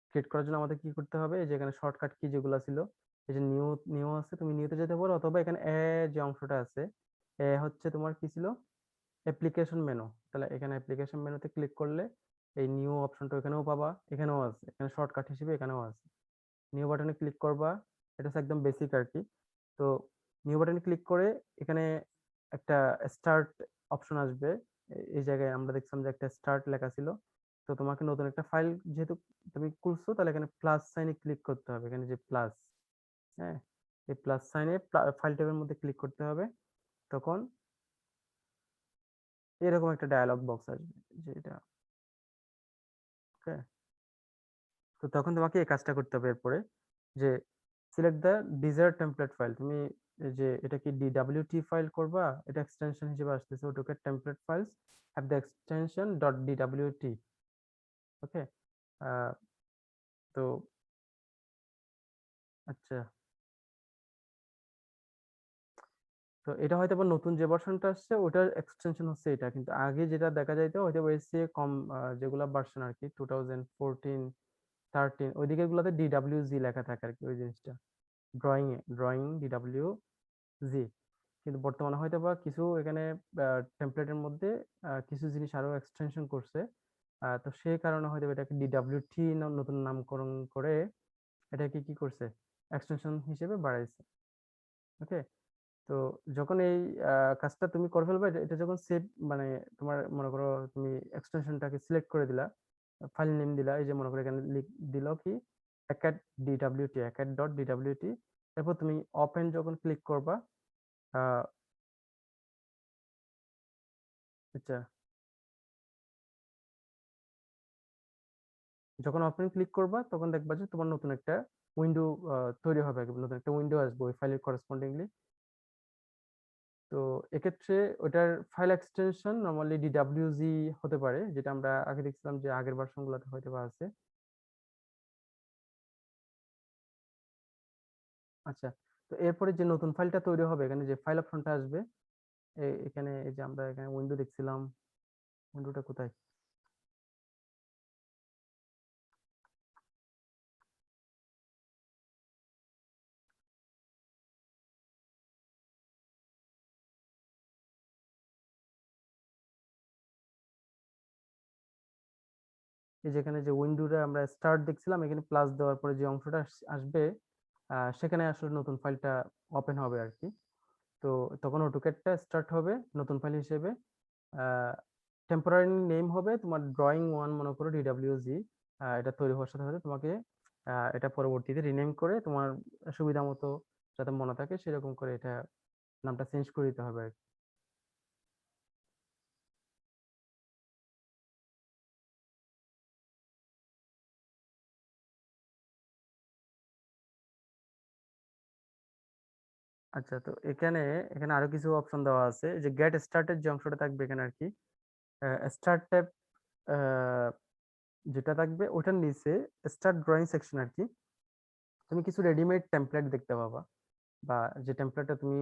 ক্রিয়েট করার জন্য আমাদের কি করতে হবে, এই যে এখানে শর্টকাট কি যেগুলো ছিল, এই যে নিউ নিউ আছে, তুমি নিউতে যেতে পারো, অথবা এখানে এ যে অংশটা আছে, এ হচ্ছে তোমার কি ছিল, অ্যাপ্লিকেশন মেনু। তাহলে এখানে অ্যাপ্লিকেশন মেনুতে ক্লিক করলে এই নিউ অপশনটা এখানেও পাবা, এখানেও আছে, এখানে শর্টকাট হিসেবে এখানেও আছে। নিউ বাটনে ক্লিক করবা, এটা হচ্ছে একদম বেসিক আর কি। তো নিউ বাটনে ক্লিক করে এখানে একটা স্টার্ট অপশন আসবে। এই জায়গায় আমরা দেখছিলাম যে একটা স্টার্ট লেখা ছিল। তো তোমাকে নতুন একটা ফাইল যেহেতু তুমি খুলছো, তাহলে এখানে প্লাস সাইনে ক্লিক করতে হবে। এখানে যে প্লাস, হ্যাঁ, এই প্লাস সাইনে ফাইল ট্যাবের মধ্যে ক্লিক করতে হবে। তখন এরকম একটা ডায়ালগ বক্স আসবে, যে এটা, ওকে। তো তখন তোমাকে এই কাজটা করতে হবে এরপরে, যে select the desired template file. তুমি এই যে এটা কি ডিডব্লিউটি ফাইল করবা, এটা এক্সটেনশন হিসেবে আসতেছে AutoCAD template files have the extension .dwt, ওকে। তো আচ্ছা, তো এটা হয়তো বা নতুন যে ভার্সনটা আসছে ওটার এক্সটেনশন হচ্ছে এটা, কিন্তু আগে যেটা দেখা যাইতো হয়তো এর চেয়ে কম, যেগুলা ভার্সন আর কি 2014 13 ওই দিকের গুলাতে ডিডব্লিউজি লেখা থাকে আর কি, ওই জিনিসটা ড্রয়িং ডিডব্লিউজি। কিন্তু বর্তমানে হয়তো বা কিছু এখানে টেমপ্লেটের মধ্যে কিছু জিনিস আরো এক্সটেনশন করছে। তো সেই কারণে হয়তো এটাকে ডিডব্লিউটি নতুন নামকরণ করে এটাকে কি করছে, এক্সটেনশন হিসেবে বাড়াইছে, ওকে। তো যখন এই কাজটা তুমি করে ফেলবে, এটা যখন সেভ, মানে তোমার মনে করো তুমি এক্সটেনশনটাকে সিলেক্ট করে দিলা, ফাইল নেম দিলা, এই যে মনে করো এখানে দিলো কি একাড ডিডব্লিউটি, একাড ডট ডিডব্লিউটি। তারপর তুমি ওপেন যখন ক্লিক করবা, আহ, আচ্ছা, যখন ওপেন ক্লিক করবা তখন দেখবা যে তোমার নতুন একটা উইন্ডো তৈরি হবে, নতুন একটা উইন্ডো আসবে ওই ফাইলের করেসপন্ডিংলি। তো এক্ষেত্রে ওটার ফাইল এক্সটেনশন নরমালি ডিডব্লিউজি হতে পারে, যেটা আমরা আগে দেখছিলাম যে আগের ভার্সন গুলোতে হয়তো বা আছে। আচ্ছা, তো এরপরে যে নতুন ফাইলটা তৈরি হবে, এখানে যে ফাইল অপশনটা আসবে, এখানে এই যে আমরা এখানে উইন্ডো দেখছিলাম, উইন্ডোটা কোথায়, এই যেখানে যে উইন্ডোটা আমরা স্টার্ট দেখছিলাম, এখানে প্লাস দেওয়ার পরে যে অংশটা আসবে, সেখানে আসলে নতুন ফাইলটা ওপেন হবে আর কি। তো তখন অটোক্যাডটা স্টার্ট হবে নতুন ফাইল হিসেবে। টেম্পোরারি নেম হবে তোমার ড্রয়িং ওয়ান, মনে করো ডিডব্লিউজি। এটা তৈরি হওয়ার সাথে সাথে তোমাকে এটা পরবর্তীতে রিনেম করে তোমার সুবিধা মতো যাতে মনে থাকে সেরকম করে এটা নামটা চেঞ্জ করে দিতে হবে আর কি। আচ্ছা, তো এখানে এখানে আরো কিছু অপশন দেওয়া আছে, যে গেট স্টার্টেড যে অংশটা থাকবে এখানে আর কি, স্টার্ট ট্যাব যেটা থাকবে ওটার নিচে স্টার্ট ড্রয়িং সেকশন আর কি, তুমি কিছু রেডিমেড টেমপ্লেট দেখতে পাবা, বা যে টেমপ্লেটটা তুমি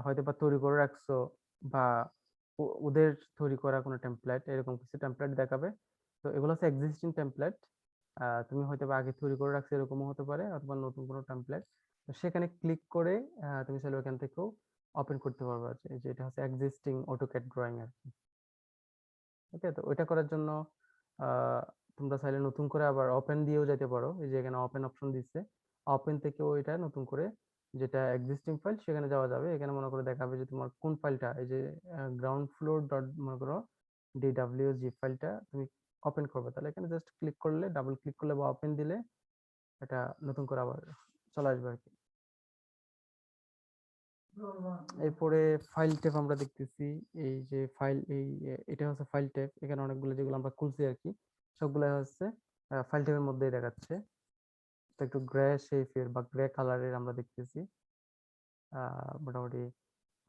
হয়তো বা তৈরি করে রাখছো, বা ওদের তৈরি করা কোনো টেমপ্লেট, এরকম কিছু টেমপ্লেট দেখাবে। তো এগুলো হচ্ছে এক্সিস্টিং টেমপ্লেট, তুমি হয়তো বা আগে তৈরি করে রাখছো এরকমও হতে পারে, অথবা নতুন কোনো টেমপ্লেট। তো সেখানে ক্লিক করে তুমি চাইলে ওখান থেকেও ওপেন করতে পারবে, যে এটা হচ্ছে এক্সিস্টিং অটোক্যাড ড্রয়িং আর কি, ওকে। তো ওইটা করার জন্য আহ, তোমরা চাইলে নতুন করে আবার ওপেন দিয়েও যেতে পারো, এই যে এখানে ওপেন অপশন দিচ্ছে, ওপেন থেকেও এটা নতুন করে যেটা এক্সিস্টিং ফাইল সেখানে যাওয়া যাবে। এখানে মনে করে দেখাবে যে তোমার কোন ফাইলটা, এই যে গ্রাউন্ড ফ্লোর ডট মনে করো ডিডব্লিউজি ফাইলটা তুমি ওপেন করবে, তাহলে এখানে জাস্ট ক্লিক করলে, ডাবল ক্লিক করলে বা ওপেন দিলে এটা নতুন করে আবার চলে আসবে আর কি। এরপরে ফাইল ট্যাব আমরা দেখতেছি, এই যে ফাইল, এটা হচ্ছে ফাইল ট্যাব, এখানে অনেকগুলো যেগুলো আমরা খুলছি আর কি সবগুলো হচ্ছে ফাইল ট্যাবের মধ্যেই দেখাচ্ছে। তো একটু গ্রে শেপের বা গ্রে কালারের আমরা দেখতেছি, মোটামুটি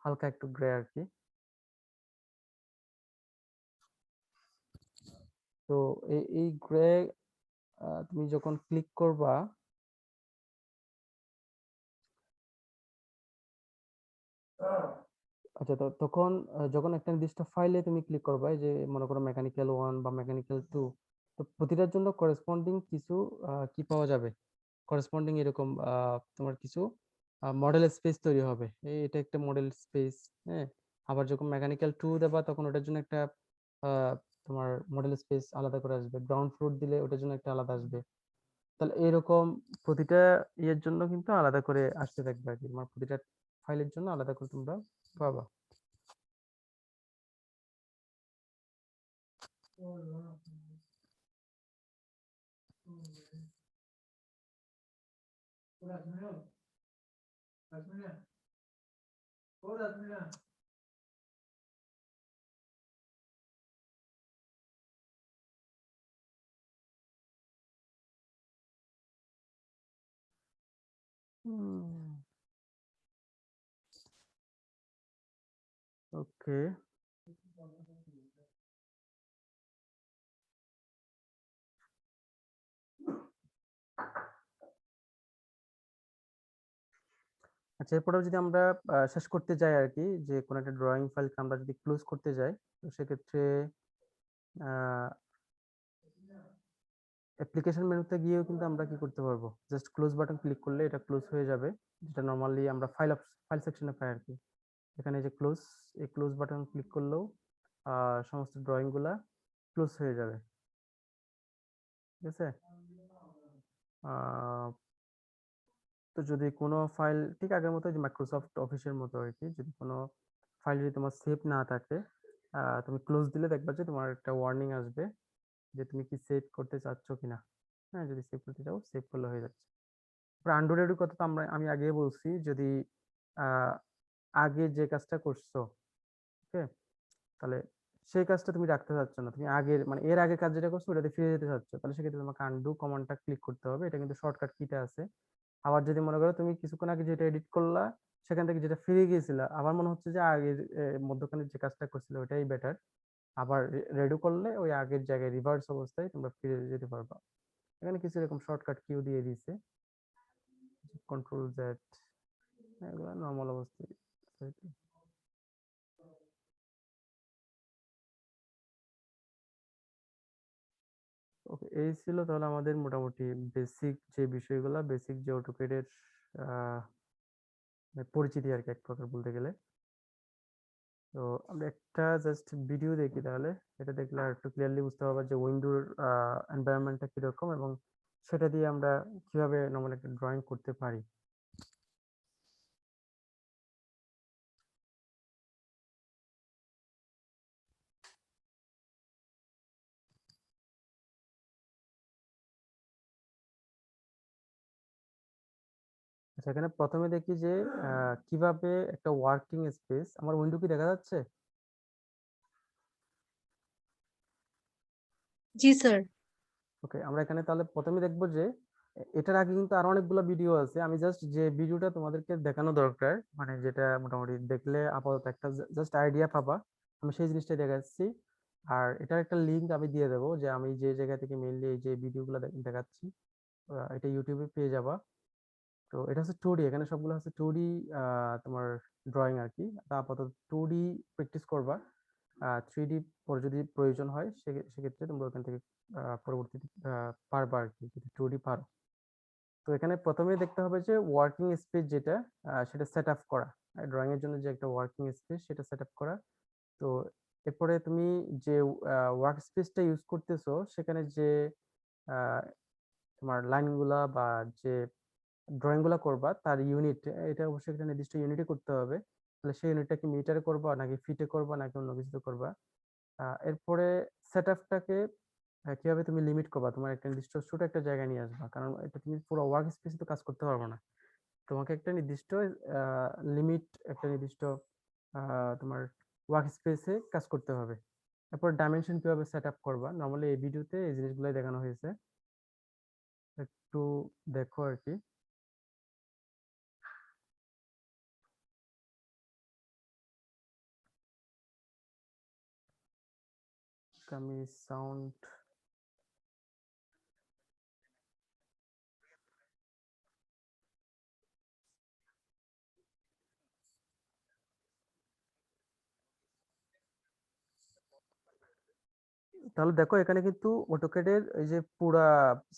হালকা একটু গ্রে আর কি। তো এই গ্রে তুমি যখন ক্লিক করবা, আচ্ছা, তো তখন যখন একটা নির্দিষ্ট ফাইলে তুমি ক্লিক করবা, এই যে মনে করো মেকানিক্যাল 1 বা মেকানিক্যাল 2, তো প্রতিটার জন্য করেসপন্ডিং কিছু কি পাওয়া যাবে, করেসপন্ডিং এরকম তোমার কিছু মডেল স্পেস তৈরি হবে, এটা একটা মডেল স্পেস, হ্যাঁ। আবার যখন মেকানিক্যাল 2 দেবা তখন ওটার জন্য একটা আহ, তোমার মডেল স্পেস আলাদা করে আসবে, গ্রাউন্ড ফ্লোর দিলে ওটার জন্য একটা আলাদা আসবে। তাহলে এরকম প্রতিটা ইয়ের জন্য কিন্তু আলাদা করে আসতে থাকবে আর কি, তোমার প্রতিটা ফাইলের জন্য আলাদা করে তোমরা পাবা। ওকে, আচ্ছা এরপরেও যদি আমরা শেষ করতে যাই আর কি, যে কোনো একটা ড্রয়িং ফাইলকে আমরা যদি ক্লোজ করতে যাই, তো সেক্ষেত্রে অ্যাপ্লিকেশন মেনুতে গিয়েও কিন্তু আমরা কি করতে পারবো, জাস্ট ক্লোজ বাটন ক্লিক করলে এটা ক্লোজ হয়ে যাবে, যেটা নর্মালি আমরা ফাইল সেকশনে পাই আর কি। এখানে যে ক্লোজ, এই ক্লোজ বাটন ক্লিক করলেও সমস্ত ড্রয়িং গুলা ক্লোজ হয়ে যাবে, ঠিক আছে। তো যদি কোনো ফাইল ঠিক আগের মতো, যে মাইক্রোসফট অফিসের মতো আর কি, যদি কোনো ফাইল যদি তোমার সেভ না থাকে, তুমি ক্লোজ দিলে দেখবা যে তোমার একটা ওয়ার্নিং আসবে যে তুমি কি সেভ করতে চাচ্ছ কিনা। হ্যাঁ, যদি সেভ করতে চাও সেভ করলে হয়ে যাচ্ছে। আন্ডু রেডুর কথা তো আমি আগে বলছি, যদি আগে যে কাজটা করছো, ওকে, তাহলে সেই কাজটা তুমি রাখতে চাচ্ছ না, তুমি আগের মানে এর আগে কাজ যেটা করছো ওটাতে ফিরে যেতে চাচ্ছ, তাহলে সেক্ষেত্রে তোমাকে আন্ডু কমান্ডটা ক্লিক করতে হবে। এটা কিন্তু শর্টকাট কিতে আছে। আবার যদি মনে করো তুমি কিছুক্ষণ আগে যেটা এডিট করলা, সেখান থেকে যেটা ফিরে গিয়েছিল, আবার মনে হচ্ছে যে আগের মধ্যখানে যে কাজটা করছিল ওটাই বেটার, আবার রেডু করলে ওই আগের জায়গায় রিভার্স অবস্থায় তোমরা ফিরে যেতে পারবা। এখানে কিছু এরকম শর্টকাট কিউ দিয়ে দিয়েছে, কন্ট্রোল জেড, এগুলো নর্মাল অবস্থায়। ওকে, এই ছিল তাহলে আমাদের মোটামুটি বেসিক যে বিষয়গুলো, বেসিক যে অটোক্যাডের পরিচিতি আর কি এক প্রকার বলতে গেলে। তো আমরা একটা জাস্ট ভিডিও দেখি তাহলে, এটা দেখলে আর একটু ক্লিয়ারলি বুঝতে পারবো যে উইন্ডোর এনভায়রনমেন্টটা কিরকম, এবং সেটা দিয়ে আমরা কিভাবে নর্মাল একটা ড্রয়িং করতে পারি। আচ্ছা, এখানে প্রথমে দেখি যে কিভাবে একটা ওয়ার্কিং স্পেস, আমার উইন্ডো কি দেখা যাচ্ছে? জি স্যার। ওকে, আমরা এখানে তাহলে প্রথমে দেখবো যে এটার আগে কিন্তু আরো অনেকগুলো ভিডিও আছে, আমি জাস্ট যে ভিডিওটা তোমাদেরকে দেখানো দরকার, মানে যেটা মোটামুটি দেখলে আপাতত একটা জাস্ট আইডিয়া পাবা, আমি সেই জিনিসটাই দেখাচ্ছি। আর এটার একটা লিংক আমি দিয়ে দেবো, যে আমি যে জায়গা থেকে মেইনলি এই যে ভিডিওগুলো দেখাচ্ছি, এটা ইউটিউবে পেয়ে যাবা। তো এটা হচ্ছে 2D, এখানে সবগুলো হচ্ছে 2D তোমার ড্রয়িং আর কি। তা আপাতত 2D প্র্যাকটিস করবা, 3D পরে যদি প্রয়োজন হয় সেক্ষেত্রে তোমরা ওখান থেকে পরবর্তীতে পারবা আর কি, যদি 2D পারো। তো এখানে প্রথমে দেখতে হবে যে ওয়ার্কিং স্পেস যেটা, সেটা সেট আপ করা, ড্রয়িং এর জন্য যে একটা ওয়ার্কিং স্পেস সেটা সেট আপ করা। তো এরপরে তুমি যে ওয়ার্ক স্পেসটা ইউজ করতেছো, সেখানে যে আহ, তোমার লাইনগুলা বা যে ড্রয়িং গুলা করবা তার ইউনিট, এটা অবশ্যই একটা নির্দিষ্ট ইউনিটে করতে হবে। তাহলে সেই ইউনিটটা কি মিটারে করবা নাকি ফিটে করবা নাকি অন্য কিছুতে করবা। এরপরে সেটআপটাকে কিভাবে তুমি লিমিট করবা, তোমার একটা নির্দিষ্ট ছোট একটা জায়গায় নিয়ে আসবা, কারণ এটা তুমি পুরো ওয়ার্ক স্পেসে তো কাজ করতে পারবে না। তোমাকে একটা নির্দিষ্ট লিমিট, একটা নির্দিষ্ট তোমার ওয়ার্ক স্পেসে কাজ করতে হবে। তারপর ডাইমেনশন কিভাবে সেট আপ করবা, নর্মালি এই ভিডিওতে এই জিনিসগুলোই দেখানো হয়েছে, একটু দেখো আর কি। আমি সাউন্ড, তাহলে দেখো এখানে কিন্তু অটোক্যাডের এই যে পুরা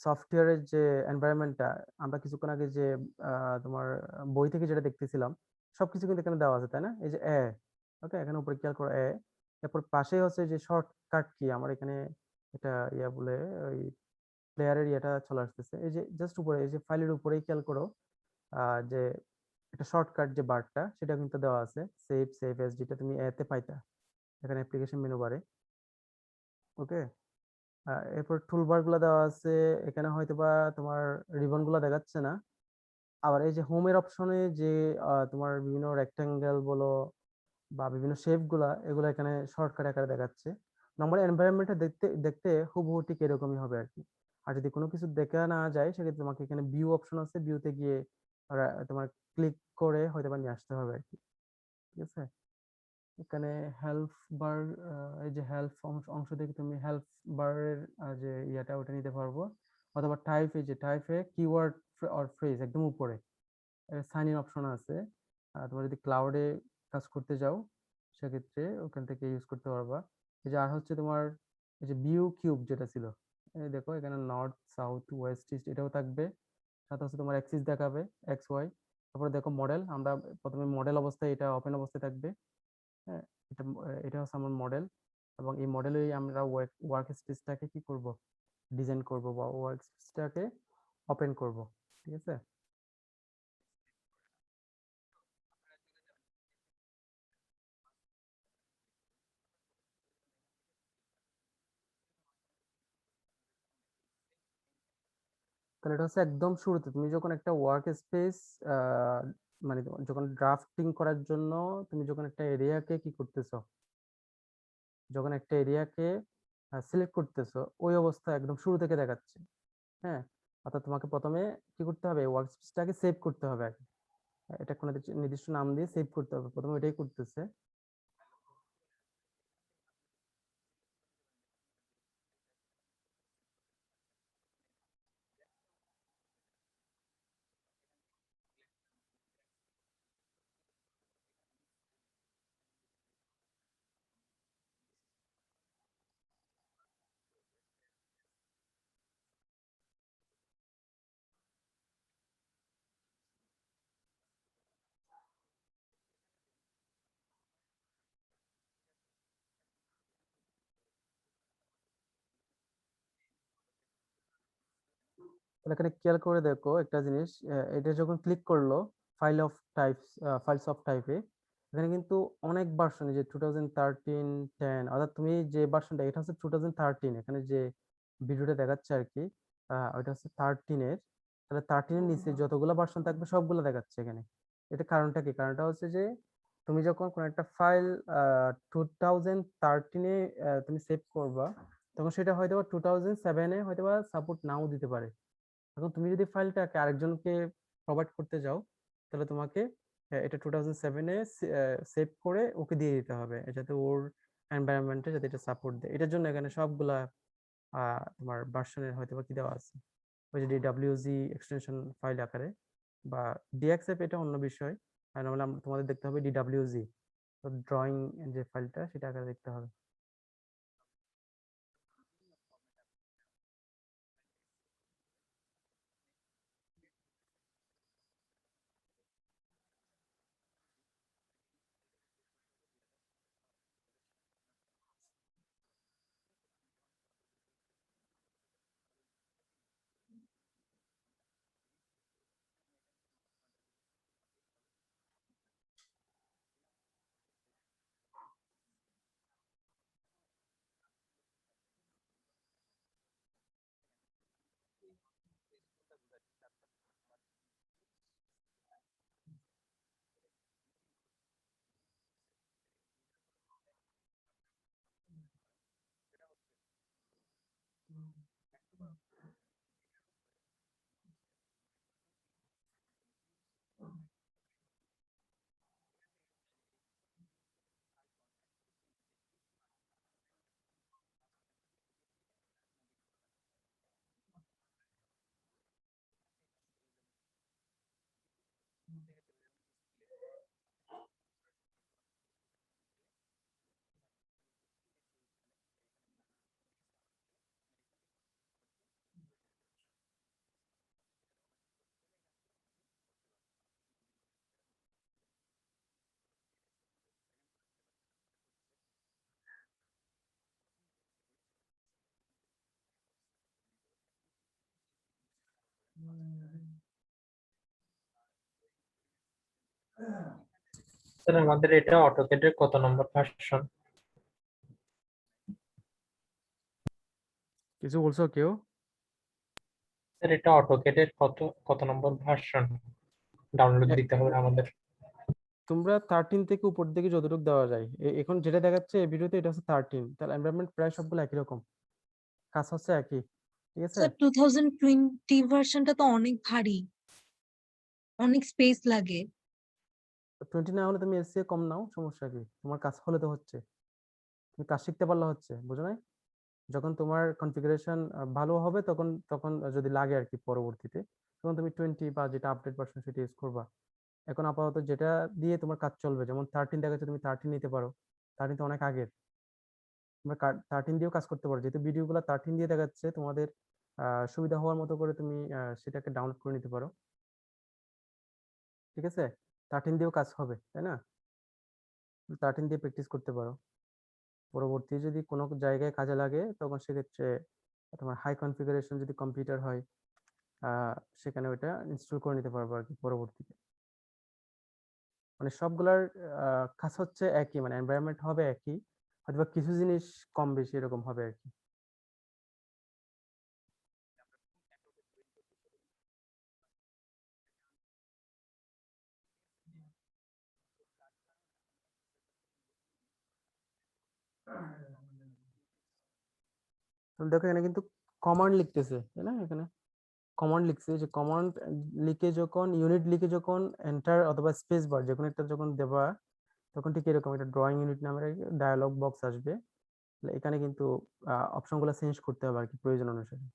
সফটওয়্যারের যে এনভায়রনমেন্টটা, আমরা কিছুক্ষণ আগে যে তোমার বই থেকে যেটা দেখতেছিলাম, সবকিছু কিন্তু এখানে দেওয়া আছে, তাই না? এই যে ওকে, এখানে উপরে খেয়াল করো এরপর পাশে হচ্ছে যে শর্টকাট কি, আমার এখানে এটা ইয়া বলে ওই প্লেয়ারের ইয়েটা চলে আসতেছে, এই যে জাস্ট উপরে এই যে ফাইলের উপরেই খেয়াল করো যে একটা শর্টকাট যে বারটা সেটা কিন্তু দেওয়া আছে, সেভ এস, যেটা তুমি এতে পাইতা এখানে অ্যাপ্লিকেশন মেনু বারে। ওকে, এরপর টুলবার গুলো দেওয়া আছে, এখানে হয়তো বা তোমার রিবন গুলো দেখাচ্ছে না। আবার এই যে হোমের অপশনে যে তোমার বিভিন্ন রেক্টাঙ্গেল বলো বা বিভিন্ন শেপ গুলা, এগুলো এখানে শর্টকাট আকারে দেখাচ্ছে। নর্মাল এনভায়রনমেন্টটা দেখতে দেখতে হুবহু ঠিক এরকমই হবে আর কি। আর যদি কোনো কিছু দেখা না যায় সেক্ষেত্রে তোমাকে এখানে ভিউ অপশন আছে, ভিউতে গিয়ে তোমার ক্লিক করে হয়তো বা নিয়ে আসতে হবে আর কি। ঠিক আছে, এখানে হেল্প বার, এই যে হেল্প অংশ থেকে তুমি হেল্প বারের যে ইয়াটা ওটা নিতে পারবো, অথবা টাইপ, এই যে টাইপে কিওয়ার্ড অর ফ্রেজ একদম উপরে সাইন ইন অপশন আছে। তোমরা যদি ক্লাউডে কাজ করতে যাও সেক্ষেত্রে ওখান থেকে ইউজ করতে পারবা। এই যে আর হচ্ছে তোমার এই যে ভিউ কিউব যেটা ছিল, এই দেখো এখানে নর্থ সাউথ ওয়েস্ট ইস্ট এটাও থাকবে, সাথে হচ্ছে তোমার অ্যাক্সিস দেখাবে এক্স ওয়াই। তারপরে দেখো মডেল, আমরা প্রথমে মডেল অবস্থায়, এটা ওপেন অবস্থায় থাকবে। হ্যাঁ, এটা হচ্ছে আমার মডেল, এবং এই মডেলেই আমরা ওয়ার্ক স্পেসটাকে কি করব, ডিজাইন করব বা ওয়ার্ক স্পেসটাকে ওপেন করব। ঠিক আছে, তাহলে এটা হচ্ছে একদম শুরুতে তুমি যখন একটা ওয়ার্ক স্পেস, মানে যখন ড্রাফটিং করার জন্য তুমি যখন একটা এরিয়াকে কি করতেছো, যখন একটা এরিয়াকে সিলেক্ট করতেছো, ওই অবস্থা একদম শুরু থেকে দেখাচ্ছে। হ্যাঁ, অর্থাৎ তোমাকে প্রথমে কি করতে হবে, ওয়ার্ক স্পেসটাকে সেভ করতে হবে আগে। এটা কোনো নির্দিষ্ট নাম দিয়ে সেভ করতে হবে, প্রথমে এটাই করতেছে। তাহলে এখানে খেয়াল করে দেখো একটা জিনিস, এটা যখন ক্লিক করলো file of types, files of টাইপে, এখানে কিন্তু অনেক ভার্সন, যে 2013 10, অর্থাৎ তুমি যে ভার্সনটা, এটা হচ্ছে 2013, এখানে যে ভিডিওটা দেখাচ্ছে আর কি, ওইটা হচ্ছে 13-এর। তাহলে 13-এর নিচে যতগুলো ভার্সন থাকবে সবগুলো দেখাচ্ছে এখানে। এটা কারণটা কি, কারণটা হচ্ছে যে তুমি যখন কোনো একটা ফাইল 2013-এ তুমি সেভ করবা, তখন সেটা হয়তো 2007-এ হয়তো সাপোর্ট নাও দিতে পারে। এখন তুমি যদি ফাইলটাকে আরেকজনকে প্রোভাইড করতে যাও, তাহলে তোমাকে এটা 2007-এ সেভ করে ওকে দিয়ে দিতে হবে, যাতে ওর এনভায়রনমেন্টে যাতে এটা সাপোর্ট দেয়। এটার জন্য এখানে সবগুলা তোমার ভার্সনের হয়তো বা কি দেওয়া আছে, ওই যে DWG এক্সটেনশন ফাইল আকারে, বা DXF এটা অন্য বিষয়। আর নাহলে তোমাদের দেখতে হবে DWG, তো ড্রয়িং যে ফাইলটা সেটা আকারে দেখতে হবে। স্যার আমাদের এটা অটোক্যাডের কত নম্বর ভার্সন? কিছু বলছো কেউ? স্যার এটা অটোক্যাডের কত কত নম্বর ভার্সন ডাউনলোড এ- দিতে হবে আমাদের? তোমরা 13 থেকে উপর দিকে যতটুকু দেওয়া যায়, এখন যেটা দেখাচ্ছে এই ভিডিওতে এটা হচ্ছে 13, তাহলে এনভায়রনমেন্ট প্রায় সবগুলো একই রকম, কাজ হচ্ছে একই, ঠিক আছে? স্যার 2020 ভার্সনটা তো অনেক ভারী, অনেক স্পেস লাগে। 20 না হলে তুমি এর চেয়ে কম নাও, সমস্যা কি? তোমার কাজ হলে তো হচ্ছে, তুমি কাজ শিখতে পারলে হচ্ছে, বুঝো নাই? যখন তোমার কনফিগারেশন ভালো হবে তখন তখন যদি লাগে আর কি পরবর্তীতে, তখন তুমি 20 বা যেটা আপডেট ভার্সন সেটা ইউজ করবা। এখন আপাতত যেটা দিয়ে তোমার কাজ চলবে, যেমন 13 দেখাচ্ছে, তুমি 13 নিতে পারো, 13 তো অনেক আগের, তোমরা 13 দিয়েও কাজ করতে পারো, যেহেতু ভিডিওগুলো 13 দিয়ে দেখাচ্ছে তোমাদের সুবিধা হওয়ার মতো করে তুমি সেটাকে ডাউনলোড করে নিতে পারো, ঠিক আছে? 13 দিয়েও কাজ হবে, তাই না? 13 দিয়ে প্র্যাকটিস করতে পারো, পরবর্তী যদি কোনো জায়গায় কাজে লাগে তখন সেক্ষেত্রে তোমার হাই কনফিগারেশন যদি কম্পিউটার হয়, সেখানে ওইটা ইনস্টল করে নিতে পারবো আর কি পরবর্তীতে। মানে সবগুলার কাজ হচ্ছে একই, মানে এনভায়রনমেন্ট হবে একই, হয়তো কিছু জিনিস কম বেশি এরকম হবে আর কি। তুমি দেখো এখানে কিন্তু কমান্ড লিখতেছে, তাই না? এখানে কমান্ড লিখছে, যে কমান্ড লিখে যখন ইউনিট লিখে যখন এন্টার অথবা স্পেস বার যে কোনো একটা যখন দেবা, তখন ঠিক এরকম একটা ড্রয়িং ইউনিট নামের ডায়ালগ বক্স আসবে। তাহলে এখানে কিন্তু অপশনগুলো চেঞ্জ করতে হবে আর কি প্রয়োজন অনুসারে।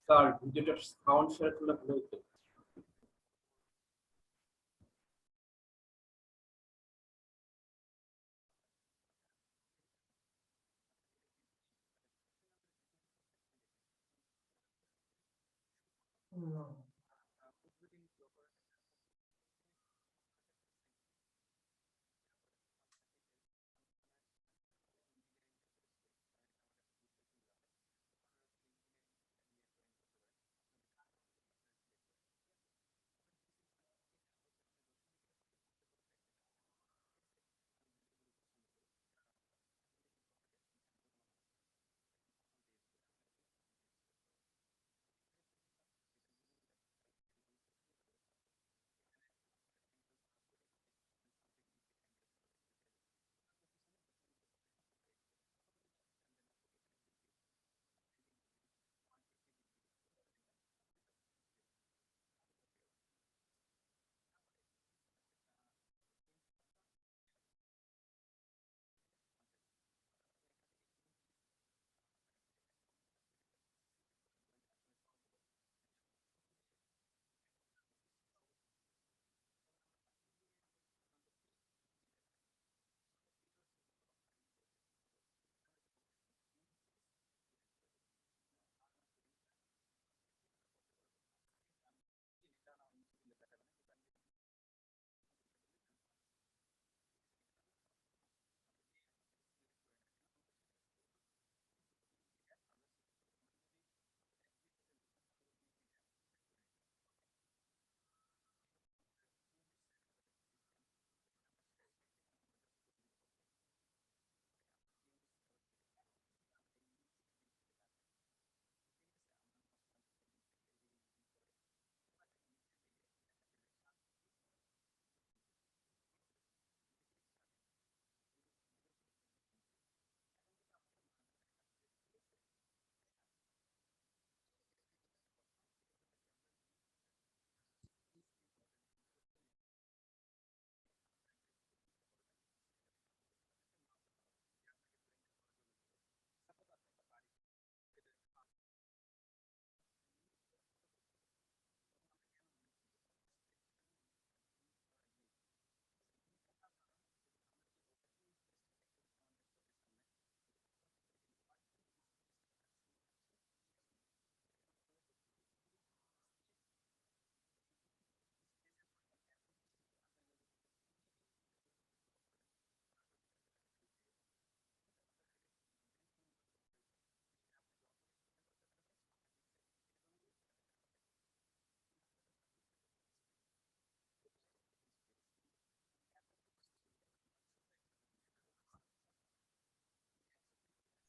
স্যার ভিডিওটার সাউন্ড শেয়ার করলে ভালো হতো।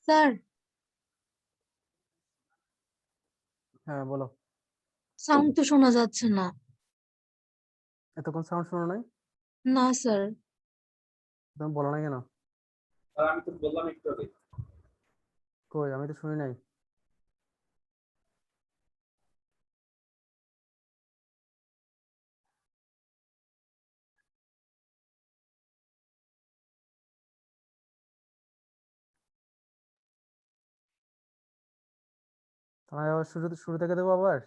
স্যার হ্যাঁ বলো। সাউন্ড তো শোনা যাচ্ছে না। এতক্ষণ সাউন্ড শোনো নাই? না স্যার। তুমি বলো না কেন? স্যার আমি তো বললাম একটু আগে। কই, আমি তো শুনি নাই। তাহলে আবার শুরু থেকে দেবো আবার?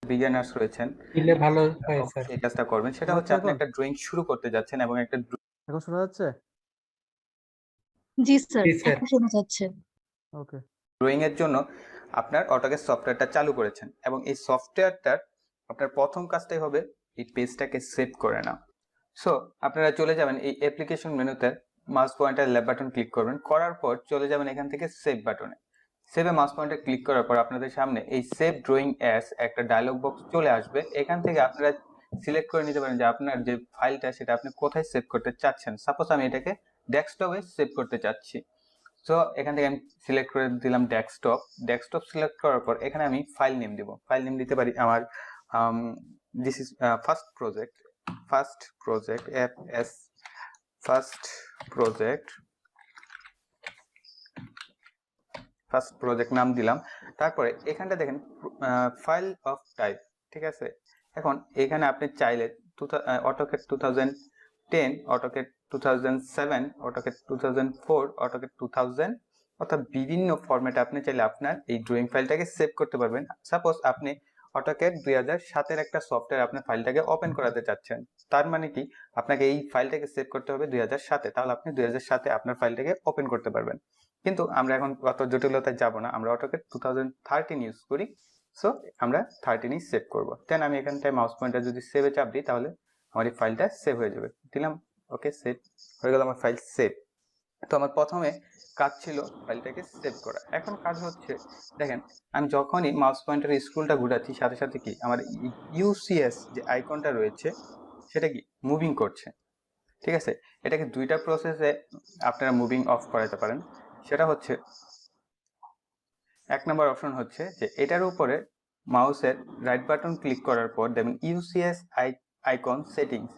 বিগিনার্স রয়েছেন, দিলে ভালো হয় স্যার। অবশ্যই এই কাজটা করবেন। সেটা শোনা হচ্ছে যাচ্ছে আপনি এখন? একটা ড্রয়িং শুরু করতে যাচ্ছেন এবং একটা এখন শোনা যাচ্ছে? জি স্যার, জি স্যার। এখন শোনা যাচ্ছে। ওকে। ড্রয়িং এর জন্য আপনার অটোক্যাড সফটওয়্যারটা চালু করেছেন এবং এই সফটওয়্যারটার আপনার প্রথম কাজটাই হবে এই পেজটাকে সেভ করে নাও। সো আপনারা চলে যাবেন এই অ্যাপ্লিকেশন মেনুতে, mouse pointer left button click করবেন, করার পর চলে যাবেন এখান থেকে সেভ বাটনে। সেভে মাউস পয়েন্টার ক্লিক করার পর আপনাদের সামনে এই সেভ ড্রয়িং অ্যাজ একটা ডায়লগ বক্স চলে আসবে। এখান থেকে আপনারা সিলেক্ট করে নিতে পারেন যে আপনার যে ফাইলটা সেটা আপনি কোথায় সেভ করতে চাচ্ছেন। সাপোজ আমি এটাকে ডেস্কটপে সেভ করতে চাচ্ছি। সো এখান থেকে আমি সিলেক্ট করে দিলাম ডেস্কটপ সিলেক্ট করার পর এখানে আমি ফাইল নেম দিব। ফাইল নেম দিতে পারি আমার this is first project FS first project নাম দিলাম। তারপরে এখানটা দেখেন ফাইল অফ টাইপ, ঠিক আছে। এখন এখানে আপনি চাইলে অটোক্যাড 2010, অটোক্যাড 2007, অটোক্যাড 2004, অটোক্যাড 2000 অর্থাৎ বিভিন্ন ফরম্যাটে আপনি চাইলে আপনার এই ড্রয়িং ফাইলটাকে সেভ করতে পারবেন। সাপোজ আপনি অটোক্যাড 2007-এর একটা সফটওয়্যার আপনার ফাইলটাকে ওপেন করাতে চাচ্ছেন, তার মানে কি আপনাকে এই ফাইলটাকে সেভ করতে হবে 2007-এ, তাহলে আপনি 2007-এ আপনার ফাইলটাকে ওপেন করতে পারবেন। কিন্তু আমরা এখন অত জটিলতায় যাব না, আমরা অটোক্যাড 2013 ইউজ করি। সো আমরা 13ই সেভ করব। দেন আমি এখানটায় মাউস পয়েন্টার যদি সেভে চাপ দিই তাহলে আমার এই ফাইলটা সেভ হয়ে যাবে। দিলাম ওকে, সেভ হয়ে গেল আমার ফাইল সেভ। তো আমার প্রথমে কাজ ছিল ফাইলটাকে সেভ করা। এখন কাজ হচ্ছে দেখেন, আমি যখনই মাউস পয়েন্টার স্ক্রলটা ঘোরাচ্ছি সাথে সাথে কি আমার ইউসিএস যে আইকনটা রয়েছে সেটা কি মুভিং করছে, ঠিক আছে। এটাকে দুইটা প্রসেসে আপনারা মুভিং অফ করাতে পারেন। সেটা হচ্ছে এক নম্বর অপশন হচ্ছে যে এটার উপরে মাউসের রাইট বাটন ক্লিক করার পর দেখবেন ইউসিএস আইকন সেটিংস,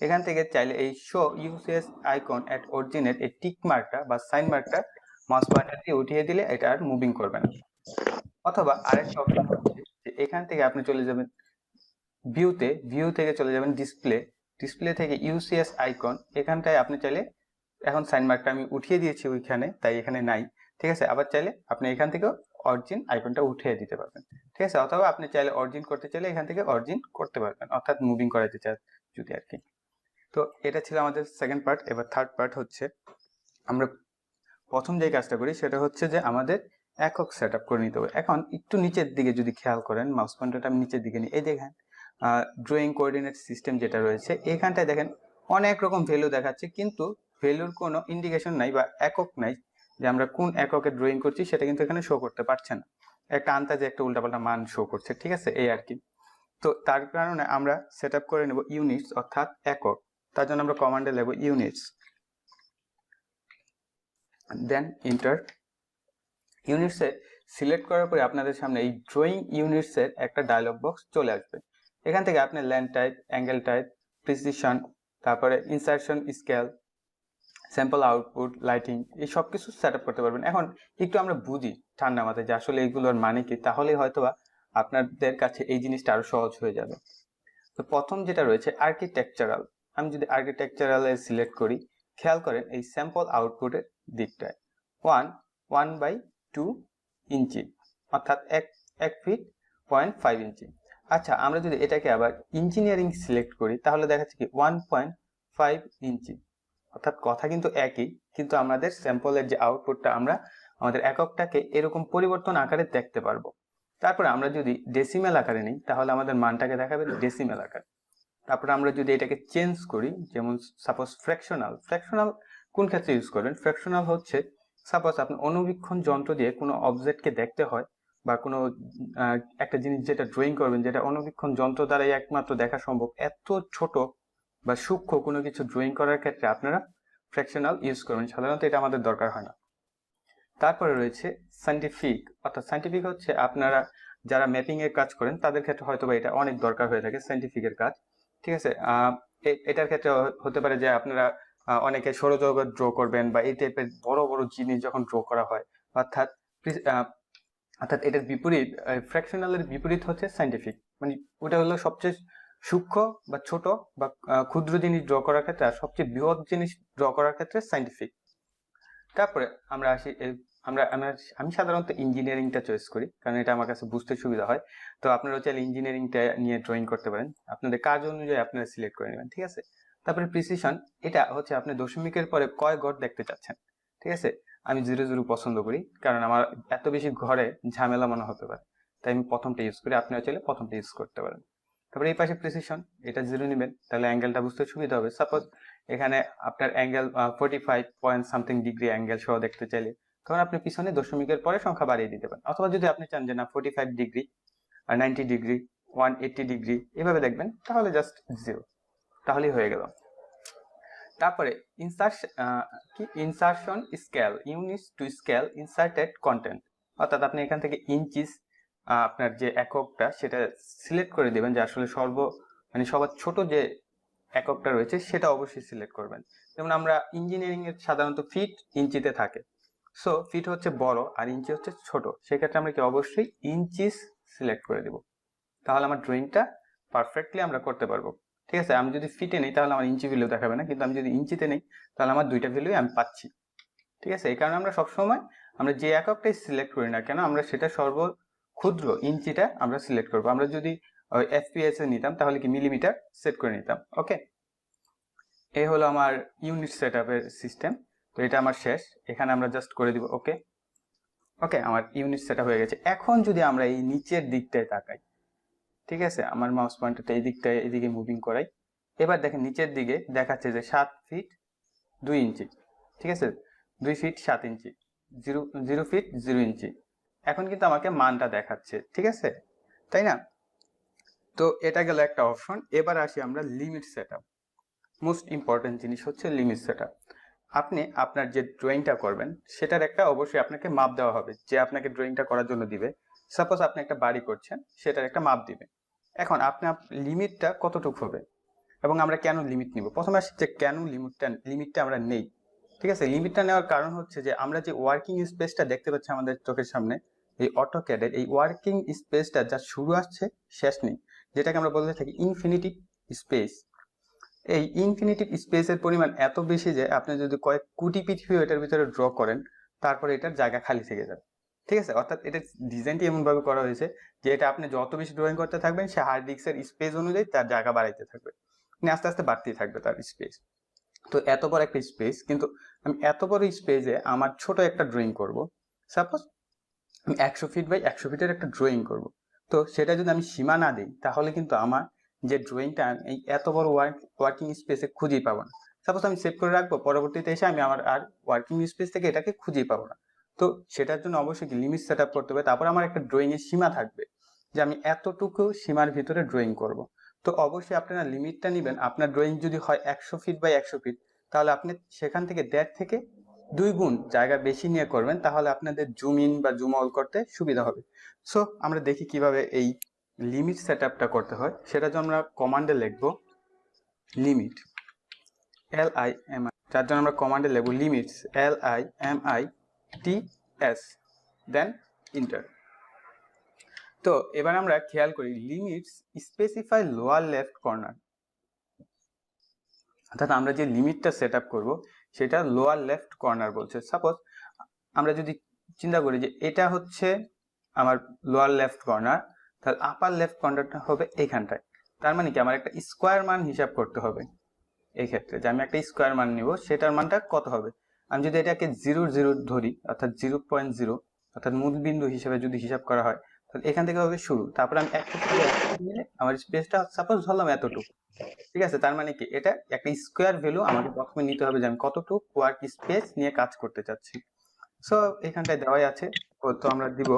এখান থেকে চাইলে এই শো ইউসিএস আইকন অ্যাট অরিজিনের এই টিক মার্কটা বা সাইন মার্কটা মাউস পয়েন্টার দিয়ে উঠিয়ে দিলে এটা আর মুভিং করবে না। অথবা আরেকটা অপশন হচ্ছে যে এখান থেকে আপনি চলে যাবেন ভিউ থেকে চলে যাবেন ডিসপ্লে থেকে ইউসিএস আইকন, এখানটায় আপনি চাইলে, এখন সাইন মার্কটা আমি উঠিয়ে দিয়েছি ওইখানে তাই এখানে নাই, ঠিক আছে। আবার চাইলে আপনি এখান থেকেও অরিজিন আইকনটা উঠিয়ে দিতে পারবেন, ঠিক আছে। অথবা আপনি চাইলে অরিজিন করতে চাইলে এখান থেকে অরিজিন করতে পারবেন, অর্থাৎ মুভিং করাতে চান যদি আর কি। তো এটা ছিল আমাদের সেকেন্ড পার্ট। এবার থার্ড পার্ট হচ্ছে আমরা প্রথম যে কাজটা করি সেটা হচ্ছে যে আমাদের একক সেট আপ করে নিতে হবে। এখন একটু নিচের দিকে যদি খেয়াল করেন, মাউস পয়েন্টারটা আমি নিচের দিকে নিই, এই দেখেন ড্রয়িং কোঅর্ডিনেট সিস্টেম যেটা রয়েছে এখানটায় দেখেন অনেক রকম ভ্যালু দেখাচ্ছে, কিন্তু ভ্যালুর কোনো ইন্ডিকেশন নাই বা একক নাই যে আমরা কোন এককে ড্রয়িং করছি সেটা কিন্তু এখানে শো করতে পারছে না, একটা আন্দাজে একটা উল্টাপাল্টা মান শো করছে, ঠিক আছে, এই আর কি। তো তার কারণে আমরা সেট আপ করে নেব ইউনিটস অর্থাৎ একক। তার জন্য আমরা কমান্ডে লিখব ইউনিটস, দেন এন্টার। ইউনিটসে সিলেক্ট করার পরে আপনাদের সামনে এই ড্রয়িং ইউনিটসের একটা ডায়লগ বক্স চলে আসবে। এখান থেকে আপনি land type, angle type, precision, তারপরে insertion, scale, sample output, lighting, এই সব কিছু সেট আপ করতে পারবেন। এখন একটু আমরা বুঝি ঠান্ডা মাথায় যে আসলে এইগুলোর মানে কি, তাহলেই হয়তোবা আপনাদের কাছে এই জিনিসটা আরো সহজ হয়ে যাবে। তো প্রথম যেটা রয়েছে আর্কিটেকচারাল, আমি যদি আর্কিটেকচারালে সিলেক্ট করি, খেয়াল করেন এই স্যাম্পল আউটপুটের দিকটায় 1/2 ইঞ্চি অর্থাৎ 1 ফিট 0.5 ইঞ্চি। আচ্ছা, আমরা যদি এটাকে আবার ইঞ্জিনিয়ারিং সিলেক্ট করি তাহলে দেখাচ্ছে কি 1.5 ইঞ্চি, অর্থাৎ কথা কিন্তু একই, কিন্তু আমাদের স্যাম্পলের যে আউটপুটটা আমরা আমাদের এককটাকে এরকম পরিবর্তন আকারে দেখতে পারবো। তারপরে আমরা যদি ডেসিমেল আকারে নিই তাহলে আমাদের মানটাকে দেখাবে ডেসিমেল আকারে। তারপরে আমরা যদি এটাকে চেঞ্জ করি, যেমন সাপোজ ফ্র্যাকশনাল কোন ক্ষেত্রে ইউজ করবেন? ফ্র্যাকশনাল হচ্ছে সাপোজ আপনি অনুবীক্ষণ যন্ত্র দিয়ে কোনো অবজেক্টকে দেখতে হয় বা কোনো একটা জিনিস যেটা ড্রয়িং করবেন যেটা অনুবীক্ষণ যন্ত্র দ্বারাই একমাত্র দেখা সম্ভব, এত ছোট বা সূক্ষ্ম কোনো কিছু ড্রয়িং করার ক্ষেত্রে আপনারা ফ্র্যাকশনাল ইউজ করবেন, সাধারণত এটা আমাদের দরকার হয় না। তারপরে রয়েছে সায়েন্টিফিক, অর্থাৎ সায়েন্টিফিক হচ্ছে আপনারা যারা ম্যাপিং এর কাজ করেন তাদের ক্ষেত্রে হয়তো বা এটা অনেক দরকার হয়ে থাকে সায়েন্টিফিকের কাজ, ঠিক আছে। এটার ক্ষেত্রে হতে পারে যে আপনারা অনেকে সৌরজগৎ ড্র করবেন বা এই টাইপের বড় বড় জিনিস যখন ড্র করা হয়, অর্থাৎ অর্থাৎ এটার বিপরীত, ফ্র্যাকশনালের বিপরীত হচ্ছে সায়েন্টিফিক, মানে ওটা হলো সবচেয়ে সূক্ষ্ম বা ছোট বা ক্ষুদ্র জিনিস ড্র করার ক্ষেত্রে, আর সবচেয়ে বৃহৎ জিনিস ড্র করার ক্ষেত্রে সায়েন্টিফিক। তারপরে আমরা আসি আমি সাধারণত ইঞ্জিনিয়ারিংটা চয়েস করি, কারণ এটা আমার কাছে বুঝতে সুবিধা হয়। তো আপনারা চাইলে ইঞ্জিনিয়ারিংটা নিয়ে ড্রয়িং করতে পারেন, আপনাদের কাজ অনুযায়ী আপনারা সিলেক্ট করে নেবেন, ঠিক আছে। তারপরে প্রিসিশন, এটা হচ্ছে আপনি দশমিকের পরে কয় ঘর দেখতে চাচ্ছেন, ঠিক আছে। আমি 0 পছন্দ করি, কারণ আমার এত বেশি ঘরে ঝামেলা মনে হতে পারে, তাই আমি প্রথমটা ইউজ করি, আপনারা চাইলে প্রথমটা ইউজ করতে পারেন। তারপরে এই পাশে প্রিসিশন, এটা 0 নেবেন, তাহলে অ্যাঙ্গেলটা বুঝতে সুবিধা হবে। সাপোজ এখানে আপনার angle 45 point something degree angle সহ দেখতে চাইলে তখন আপনি পিছনে দশমিকের পরে সংখ্যা বাড়িয়ে দিতে পারেন, অথবা যদি আপনি চান যে না 45 ডিগ্রি আর 90 ডিগ্রি 180 ডিগ্রি এভাবে দেখবেন, তাহলে জাস্ট 0, তাহলেই হয়ে গেল। তারপরে insertion scale, units to scale inserted content, অর্থাৎ আপনি এখান থেকে ইঞ্চিস আপনার যে এককটা সেটা সিলেক্ট করে দিবেন, যে আসলে মানে সবার ছোট যে এককটা রয়েছে সেটা অবশ্যই সিলেক্ট করবেন। যেমন আমরা ইঞ্জিনিয়ারিং এর সাধারণত ফিট ইঞ্চিতে থাকে, সো ফিট হচ্ছে বড় আর ইঞ্চি হচ্ছে ছোট, সেক্ষেত্রে আমরা কি অবশ্যই ইঞ্চিস সিলেক্ট করে দিব, তাহলে আমার ড্রয়িংটা পারফেক্টলি আমরা করতে পারবো, ঠিক আছে। আমি যদি ফিটে নেই তাহলে আমার ইঞ্চি ভ্যালু দেখাবে না, কিন্তু আমি যদি ইঞ্চিতে নেই তাহলে আমার দুইটা ভ্যালুই আমি পাচ্ছি, ঠিক আছে। এই কারণে আমরা সবসময় আমরা যে এককটাই সিলেক্ট করি না কেন আমরা সেটা ক্ষুদ্র ইঞ্চিটা আমরা সিলেক্ট করবো। আমরা যদি এফপিএস এ নিতাম তাহলে কি মিলিমিটার সেট করে নিতাম। ওকে, এই হলো আমার ইউনিট সেটআপের সিস্টেম। তো এটা আমার শেষ, এখানে আমরা জাস্ট করে দিব ওকে। ওকে, আমার ইউনিট সেটআপ হয়ে গেছে। এখন যদি আমরা এই নিচের দিকটায় তাকাই, ঠিক আছে, আমার মাউস পয়েন্টারটা এই দিকটায় এদিকে মুভিং করাই, এবার দেখেন নিচের দিকে দেখাচ্ছে যে 7 ফিট 2 ইঞ্চি, ঠিক আছে, 2 ফিট 7 ইঞ্চি, 0 ফিট 0 ইঞ্চি। এখন কিন্তু আমাকে মানটা দেখাচ্ছে, ঠিক আছে, তাই না? তো এটা গেল একটা অপশন। এবার আসি আমরা লিমিট সেটআপ। মোস্ট ইম্পর্টেন্ট জিনিস হচ্ছে লিমিট সেটআপ। আপনি আপনার যে ড্রয়িংটা করবেন সেটার একটা অবশ্যই আপনাকে মাপ দেওয়া হবে, যে আপনাকে ড্রয়িংটা করার জন্য দিবে। সাপোজ আপনি একটা বাড়ি করছেন, সেটার একটা মাপ দিবে। এখন আপনার লিমিটটা কতটুকু হবে এবং আমরা কেন লিমিট নিব, প্রথমে আসি যে কেন লিমিটটা আমরা নেই, ঠিক আছে। লিমিটটা নেওয়ার কারণ হচ্ছে যে আমরা যে ওয়ার্কিং স্পেসটা দেখতে পাচ্ছি আমাদের চোখের সামনে, এই অটোক্যাডের এই ওয়ার্কিং স্পেসটা যা শুরু আসছে শেষ নেই, যেটাকে আমরা বলতে থাকি ইনফিনিটিভ স্পেস। এই ইনফিনিটিভ স্পেসের পরিমাণ এত বেশি যে আপনি যদি কয়েক কোটি পৃথিবী এটার ভিতরে ড্র করেন তারপরে এটার জায়গা খালি থেকে যাবে, ঠিক আছে। অর্থাৎ এটা ডিজাইনটি এমনভাবে করা হয়েছে যে এটা আপনি যত বেশি ড্রয়িং করতে থাকবেন সে হার্ড ডিস্কের স্পেস অনুযায়ী তার জায়গা বাড়াইতে থাকবে, মানে আস্তে আস্তে বাড়তেই থাকবে তার স্পেস। তো এত বড় একটা স্পেস, কিন্তু আমি এত বড় স্পেসে আমার ছোট একটা ড্রয়িং করব, সাপোজ আমি 100 ফিট বাই 100 ফিটের একটা ড্রয়িং করব। তো সেটা যদি আমি সীমা না দিই তাহলে কিন্তু আমার যে ড্রয়িংটা এই এত বড় ওয়ার্কিং স্পেসে খুঁজেই পাবো না। সাপোজ আমি সেভ করে রাখবো, পরবর্তীতে এসে আমি আমার আর ওয়ার্কিং স্পেস থেকে এটাকে খুঁজেই পাবো না। তো সেটার জন্য অবশ্যই লিমিট সেট আপ করতে হবে। তারপর আমার একটা ড্রয়িং এর সীমা থাকবে যে আমি এতটুকু সীমার ভিতরে ড্রয়িং করব। তো অবশ্যই আপনারা লিমিটটা নেবেন। আপনার ড্রয়িং যদি হয় 100 ফিট বাই 100 ফিট, তাহলে আপনি সেখান থেকে 1.5 থেকে 2 গুণ জায়গা বেশি নিয়ে করবেন, তাহলে আপনাদের জুম ইন বা জুম আউট করতে সুবিধা হবে। সো আমরা দেখি কিভাবে এই লিমিট সেটআপটা করতে হয়। সেটা জন্য আমরা কমান্ডে লিখব লিমিট LIMIT, তার জন্য আমরা কমান্ডে লিখব লিমিটস LIMITS, দেন ইন্টার। তো এবার আমরা খেয়াল করি limits specify lower left corner, অর্থাৎ আমরা যে লিমিটটা সেট আপ করবো সেটা লোয়ার লেফট কর্নার বলছে। সাপোজ আমরা যদি চিন্তা করি যে এটা হচ্ছে আমার লোয়ার লেফট কর্নার, তাহলে আপার লেফট কর্নারটা হবে এইখানটায়। তার মানে কি আমার একটা স্কোয়ার মান হিসাব করতে হবে এই ক্ষেত্রে, যে আমি একটা স্কোয়ার মান নিব, সেটার মানটা কত হবে। আমি যদি এটাকে 0 0 ধরি, অর্থাৎ 0.0, অর্থাৎ মূল বিন্দু হিসেবে যদি হিসাব করা হয় তাহলে এখান থেকে হবে শুরু। তারপর আমি একটা নিলে আমার স্পেসটা সাপোজ ধরলাম এতটুকু, ঠিক আছে। তার মানে কি এটা একটা স্কোয়ার ভ্যালু আমাকে প্রথমে নিতে হবে যে আমি কতটুকু ওয়ার্ক স্পেস নিয়ে কাজ করতে চাচ্ছি। সো এখানটায় দেওয়াই আছে, তো আমরা দিব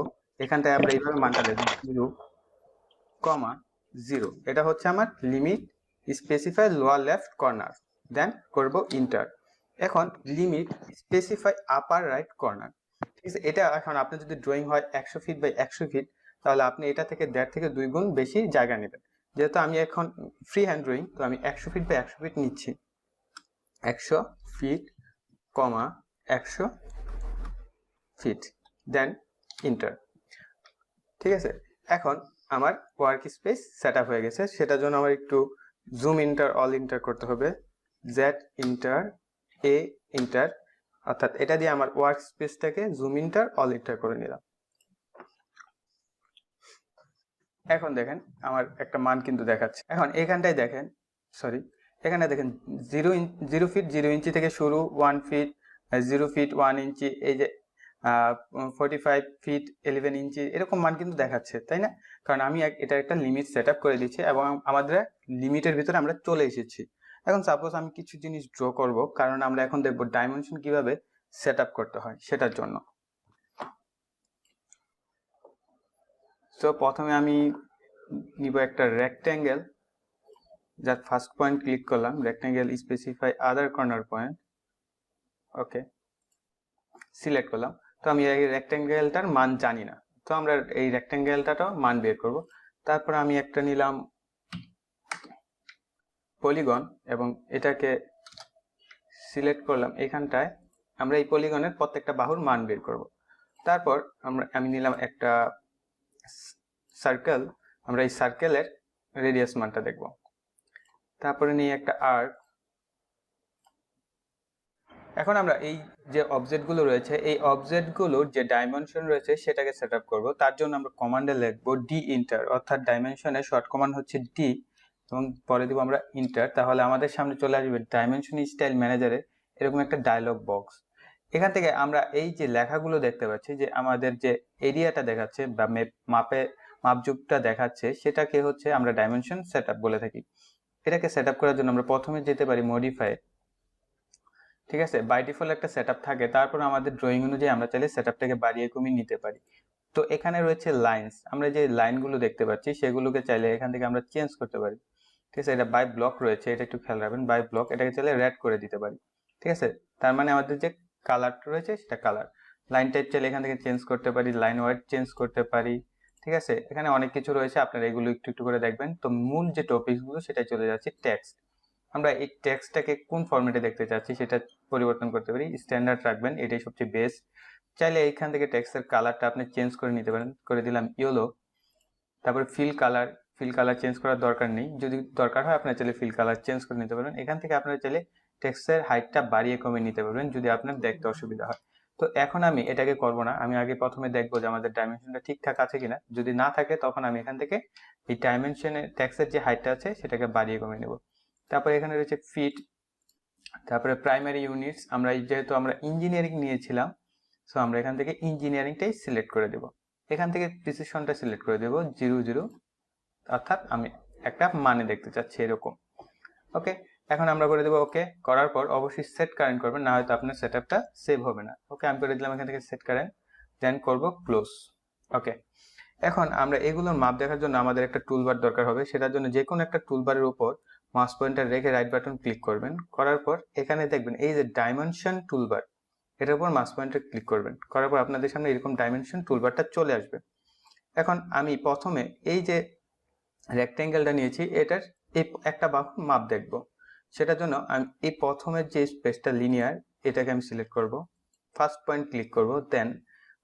এখানটায় আমরা এইভাবে মানটা দেব 0, এটা হচ্ছে আমার limit specify lower left corner, then করব ইন্টার। এখন limit specify upper right corner, ঠিক আছে। এটা এখন আপনার যদি ড্রয়িং হয় 100 ফিট বাই 100 ফিট, তাহলে আপনি এটা থেকে 1.5 থেকে 2 গুণ বেশি জায়গা নেবেন। যেহেতু আমি এখন ফ্রি হ্যান্ড ড্রয়িং, তো আমি 100 ফিট বাই 100 ফিট নিচ্ছি, 100 ফিট, 100 ফিট, দেন ইন্টার। ঠিক আছে, এখন আমার ওয়ার্ক স্পেস সেট আপ হয়ে গেছে। সেটার জন্য আমার একটু জুম ইন্টার, অল ইন্টার করতে হবে, জেড ইন্টার, এ ইন্টার, অর্থাৎ এটা দিয়ে আমার ওয়ার্ক স্পেসটাকে জুম ইন্টার, অল ইন্টার করে নিলাম। এখন দেখেন আমার একটা মান কিন্তু দেখাচ্ছে। এখন এখানটায় দেখেন, সরি, এখানে দেখেন 0 ফিট 0 ইঞ্চি থেকে শুরু, 1 ফিট 0 ফিট 1 ইঞ্চি, এই যে 45 ফিট 11 ইঞ্চি, এরকম মান কিন্তু দেখাচ্ছে, তাই না? কারণ আমি এটা একটা লিমিট সেট আপ করে দিচ্ছি এবং আমাদের লিমিটের ভিতরে আমরা চলে এসেছি। এখন সাপোজ আমি কিছু জিনিস ড্র করব, কারণ আমরা এখন দেখব ডাইমেনশন কিভাবে সেট আপ করতে হয় সেটার জন্য। তো প্রথমে আমি নিব একটা রেক্ট্যাঙ্গেল, যার ফার্স্ট পয়েন্ট ক্লিক করলাম, রেক্ট্যাঙ্গেল স্পেসিফাই আদার কর্নার পয়েন্ট, ওকে, সিলেক্ট করলাম। তো আমি এই রেক্ট্যাঙ্গেলটার মান জানি না, তো আমরা এই রেক্ট্যাঙ্গেলটারও মান বের করব। তারপর আমি একটা নিলাম পলিগন এবং এটাকে সিলেক্ট করলাম। এখানটায় আমরা এই পলিগনের প্রত্যেকটা বাহুর মান বের করব। তারপর আমি নিলাম একটা সার্কেল, আমরা এই সার্কেলের রেডিয়াস মানটা দেখব। তারপরে নিয়ে একটা আর্ক। এখন আমরা এই যে অবজেক্টগুলো রয়েছে, এই অবজেক্টগুলোর যে ডাইমেনশন রয়েছে সেটাকে সেট আপ করবো। তার জন্য আমরা কমান্ডে লিখবো ডি ইন্টার, অর্থাৎ ডাইমেনশনের শর্ট কমান্ড হচ্ছে ডি এবং পরে দিব আমরা ইন্টার। তাহলে আমাদের সামনে চলে আসবে ডাইমেনশন স্টাইল ম্যানেজারে এরকম একটা ডায়লগ বক্স। এখান থেকে আমরা এই যে লেখাগুলো দেখতে পাচ্ছি, যে আমাদের যে এরিয়াটা দেখাচ্ছে বা মাপজুপটা দেখাচ্ছে, সেটাকে হচ্ছে আমরা ডাইমেনশন সেট আপ বলে থাকি। এটাকে সেট আপ করার জন্য আমরা প্রথমে যেতে পারি মডিফাই, ঠিক আছে, বাই ডিফল্ট একটা সেটআপ থাকে, তারপর আমাদের ড্রয়িং অনুযায়ী আমরা চাইলে সেটআপটাকে বাড়িয়ে কমিয়ে নিতে পারি। তো এখানে রয়েছে লাইনস, আমরা যে লাইনগুলো দেখতে পাচ্ছি সেগুলোকে চাইলে এখান থেকে আমরা চেঞ্জ করতে পারি, ঠিক আছে। এটা বাই ব্লক রয়েছে, এটা একটু খেয়াল রাখবেন, বাই ব্লক, এটাকে চাইলে রেড করে দিতে পারি, ঠিক আছে। তার মানে আমাদের যে কালারটা রয়েছে সেটা কালার। লাইন টাইপ চাইলে এখান থেকে চেঞ্জ করতে পারি, লাইন ওয়াইড চেঞ্জ করতে পারি, ঠিক আছে। এখানে অনেক কিছু রয়েছে, আপনারা এগুলো একটু একটু করে দেখবেন। তো মূল যে টপিকগুলো সেটাই চলে যাচ্ছে টেক্সট। আমরা এই টেক্সটটাকে কোন ফরম্যাটে দেখতে চাচ্ছি সেটা পরিবর্তন করতে পারি, স্ট্যান্ডার্ড রাখবেন, এটাই সবচেয়ে বেস্ট। চাইলে এইখান থেকে টেক্সটের কালারটা আপনি চেঞ্জ করে নিতে পারেন, করে দিলাম ইয়েলো। তারপরে ফিল কালার চেঞ্জ করার দরকার নেই, যদি দরকার হয় আপনারা চাইলে ফিল কালার চেঞ্জ করে নিতে পারবেন। এখান থেকে আপনারা চাইলে টেক্সটের হাইটটা বাড়িয়ে কমিয়ে নিতে পারবেন যদি আপনার দেখতে অসুবিধা হয়। তো এখন আমি এটাকে করব না, আমি আগে প্রথমে দেখবো যে আমাদের ডাইমেনশনটা ঠিকঠাক আছে কিনা। যদি না থাকে তখন আমি এখান থেকে এই ডাইমেনশনের টেক্সটের যে হাইটটা আছে সেটাকে বাড়িয়ে কমিয়ে নেব। তারপরে এখানে রয়েছে ফিট, তারপরে প্রাইমারি ইউনিটস, আমরা যেহেতু আমরা ইঞ্জিনিয়ারিং নিয়েছিলাম, সো আমরা এখান থেকে ইঞ্জিনিয়ারিংটাই সিলেক্ট করে দেব। এখান থেকে প্রিসিশনটা সিলেক্ট করে দেব 00, অর্থাৎ আমি একটা মানে দেখতে চাচ্ছি এরকম, ওকে। এখন আমরা করে দেবো ওকে। করার পর অবশ্যই সেট কারেন্ট করবেন, না হয়তো আপনার সেটআপটা সেভ হবে না। ওকে, আমি করে দিলাম এখান থেকে সেট কারেন্ট, দেন করব ক্লোজ, ওকে। এখন আমরা এগুলোর মাপ দেখার জন্য আমাদের একটা টুলবার দরকার হবে। সেটার জন্য যে কোনো একটা টুলবারের উপর মাউস পয়েন্টার রেখে রাইট বাটন ক্লিক করবেন। করার পর এখানে দেখবেন এই যে ডাইমেনশন টুলবার, এটার উপর মাউস পয়েন্টার ক্লিক করবেন। করার পর আপনাদের সামনে এরকম ডাইমেনশন টুলবারটা চলে আসবে। এখন আমি প্রথমে এই যে রেক্ট্যাঙ্গেলটা নিয়েছি, এটার এই একটা বাহুর মাপ দেখব। সেটার জন্য আমি এই প্রথমের যে স্পেসটা লিনিয়ার, এটাকে আমি সিলেক্ট করব, ফার্স্ট পয়েন্ট ক্লিক করব, দেন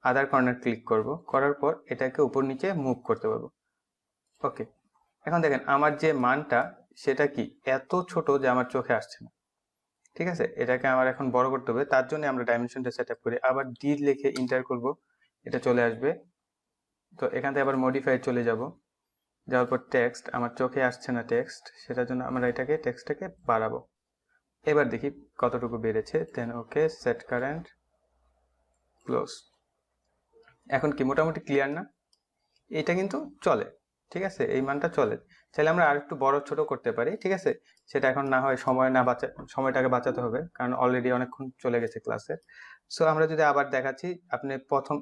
আদার কর্নার ক্লিক করব। করার পর এটাকে উপর নিচে মুভ করতে পারবো, ওকে। এখন দেখেন আমার যে মানটা সেটা কি এত ছোট যে আমার চোখে আসছে না, ঠিক আছে। এটাকে আমার এখন বড় করতে হবে, তার জন্য আমরা ডাইমেনশনটা সেট আপ করি, আবার ডি লিখে ইন্টার করব, এটা চলে আসবে। তো এখান থেকে আবার মডিফাই চলে যাব, যাওয়ার পর টেক্সট, আমার চোখে আসছে না টেক্সট, সেটার জন্য আমরা এটাকে টেক্সটটাকে বাড়াবো। এবার দেখি কতটুকু বেড়েছে, দেন ওকে, সেট কারেন্ট, ক্লোজ। এখন কি মোটামুটি ক্লিয়ার না? এটা কিন্তু চলে, ঠিক আছে, এই মানটা চলে। চাইলে আমরা আর একটু বড় ছোট করতে পারি, ঠিক আছে। সেটা এখন না হয় সময়টাকে বাঁচাতে হবে, কারণ অলরেডি অনেকক্ষণ চলে গেছে ক্লাসে। সো আমরা যদি আবার দেখাচ্ছি, আপনি প্রথম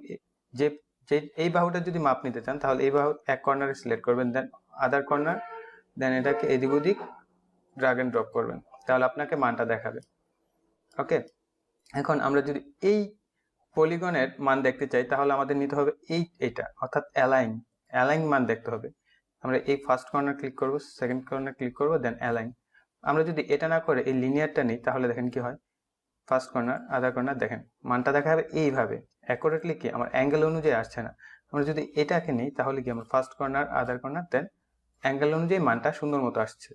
যে এই বাহুটা যদি মাপ নিতে চান, তাহলে এই বাহু এক কর্নারে সিলেক্ট করবেন, দেন আদার কর্নার, দেন এটাকে এদিক ওদিক ড্রাগ এন্ড ড্রপ করবেন, তাহলে আপনাকে মানটা দেখাবে। ওকে, এখন আমরা যদি এই পলিগনের মান দেখতে চাই তাহলে আমাদের নিতে হবে এইটা অর্থাৎ অ্যালাইন মান দেখতে হবে। আমরা এই ফার্স্ট কর্নার ক্লিক করব, সেকেন্ড কর্নার ক্লিক করব, দেন অ্যালাইন। আমরা যদি এটা না করে এই লিনিয়ারটা নিই তাহলে দেখেন কি হয়, ফার্স্ট কর্নার আদার কর্নার দেখেন মানটা দেখা যাবে এইভাবে অ্যাকুরেটলি কি আমার অ্যাঙ্গেল অনুযায়ী আসছে না। আমরা যদি এটাকে নিই তাহলে কি আমার ফার্স্ট কর্নার আদার কর্নার দেন অ্যাঙ্গেল অনুযায়ী মানটা সুন্দর মতো আসছে।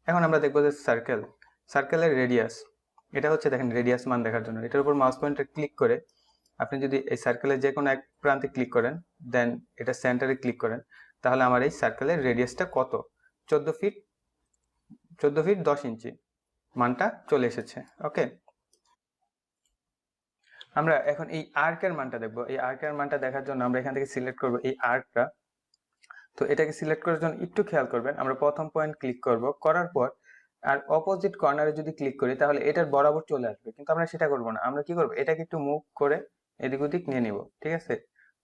এখন আমরা দেখবো যে সার্কেলের রেডিয়াস, এটা হচ্ছে দেখেন রেডিয়াস মান দেখার জন্য এটার উপর মাউস পয়েন্টার ক্লিক করে আপনি যদি এই সার্কেলের যে কোনো এক প্রান্তে ক্লিক করেন, দেন এটা সেন্টারে ক্লিক করেন, তাহলে আমার এই সার্কেলের রেডিয়াসটা কত, 14 ফিট 10 ইঞ্চি মানটা চলে এসেছে। ওকে, আমরা এখন এই আর্কের মানটা দেখবো। এই আর্কের মানটা দেখার জন্য আমরা এখান থেকে সিলেক্ট করব এই আর্কটা। তো এটাকে সিলেক্ট করার জন্য একটু খেয়াল করবেন, আমরা প্রথম পয়েন্ট ক্লিক করব, করার পর আর অপোজিট কর্নারে যদি ক্লিক করি তাহলে এটার বরাবর চলে আসবে, কিন্তু আমরা সেটা করব না। আমরা কি করব, এটাকে একটু মুভ করে এদিক ওদিক নিয়ে নিব, ঠিক আছে,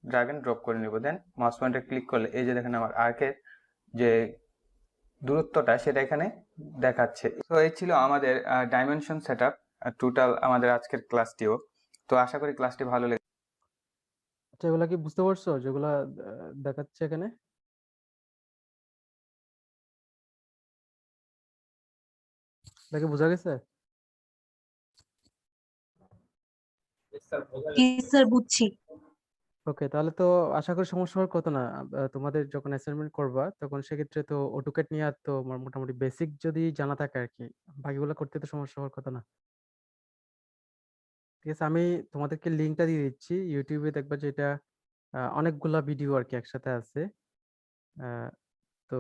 ড্র্যাগ এন্ড ড্রপ করে নিব। দেন মাউস পয়েন্টার ক্লিক করলে এই যে দেখেন আমার আর্কের যে দূরত্বটা সেটা এখানে দেখাচ্ছে। তো এই ছিল আমাদের ডাইমেনশন সেটআপ, টোটাল আমাদের আজকের ক্লাসটিও। তো আশা করি ক্লাসটি ভালো লেগেছে। আচ্ছা, এগুলা কি বুঝতে পারছো যেগুলা দেখাচ্ছে এখানে? নাকি বোঝা গেছে? স্যার বোঝা জি গেছে। স্যার বুঝছি। ওকে, তাহলে তো আশা করি সমস্যা হওয়ার কথা না। তোমাদের যখন অ্যাসাইনমেন্ট করবা তখন সেক্ষেত্রে তো অটোক্যাড নিয়ে আর তো মোটামুটি বেসিক যদি জানা থাকে আর কি, বাকিগুলো করতে তো সমস্যা হওয়ার কথা না। ঠিক আছে, আমি তোমাদেরকে লিঙ্কটা দিয়ে দিচ্ছি, ইউটিউবে দেখবা যে এটা অনেকগুলা ভিডিও আর কি একসাথে আছে। তো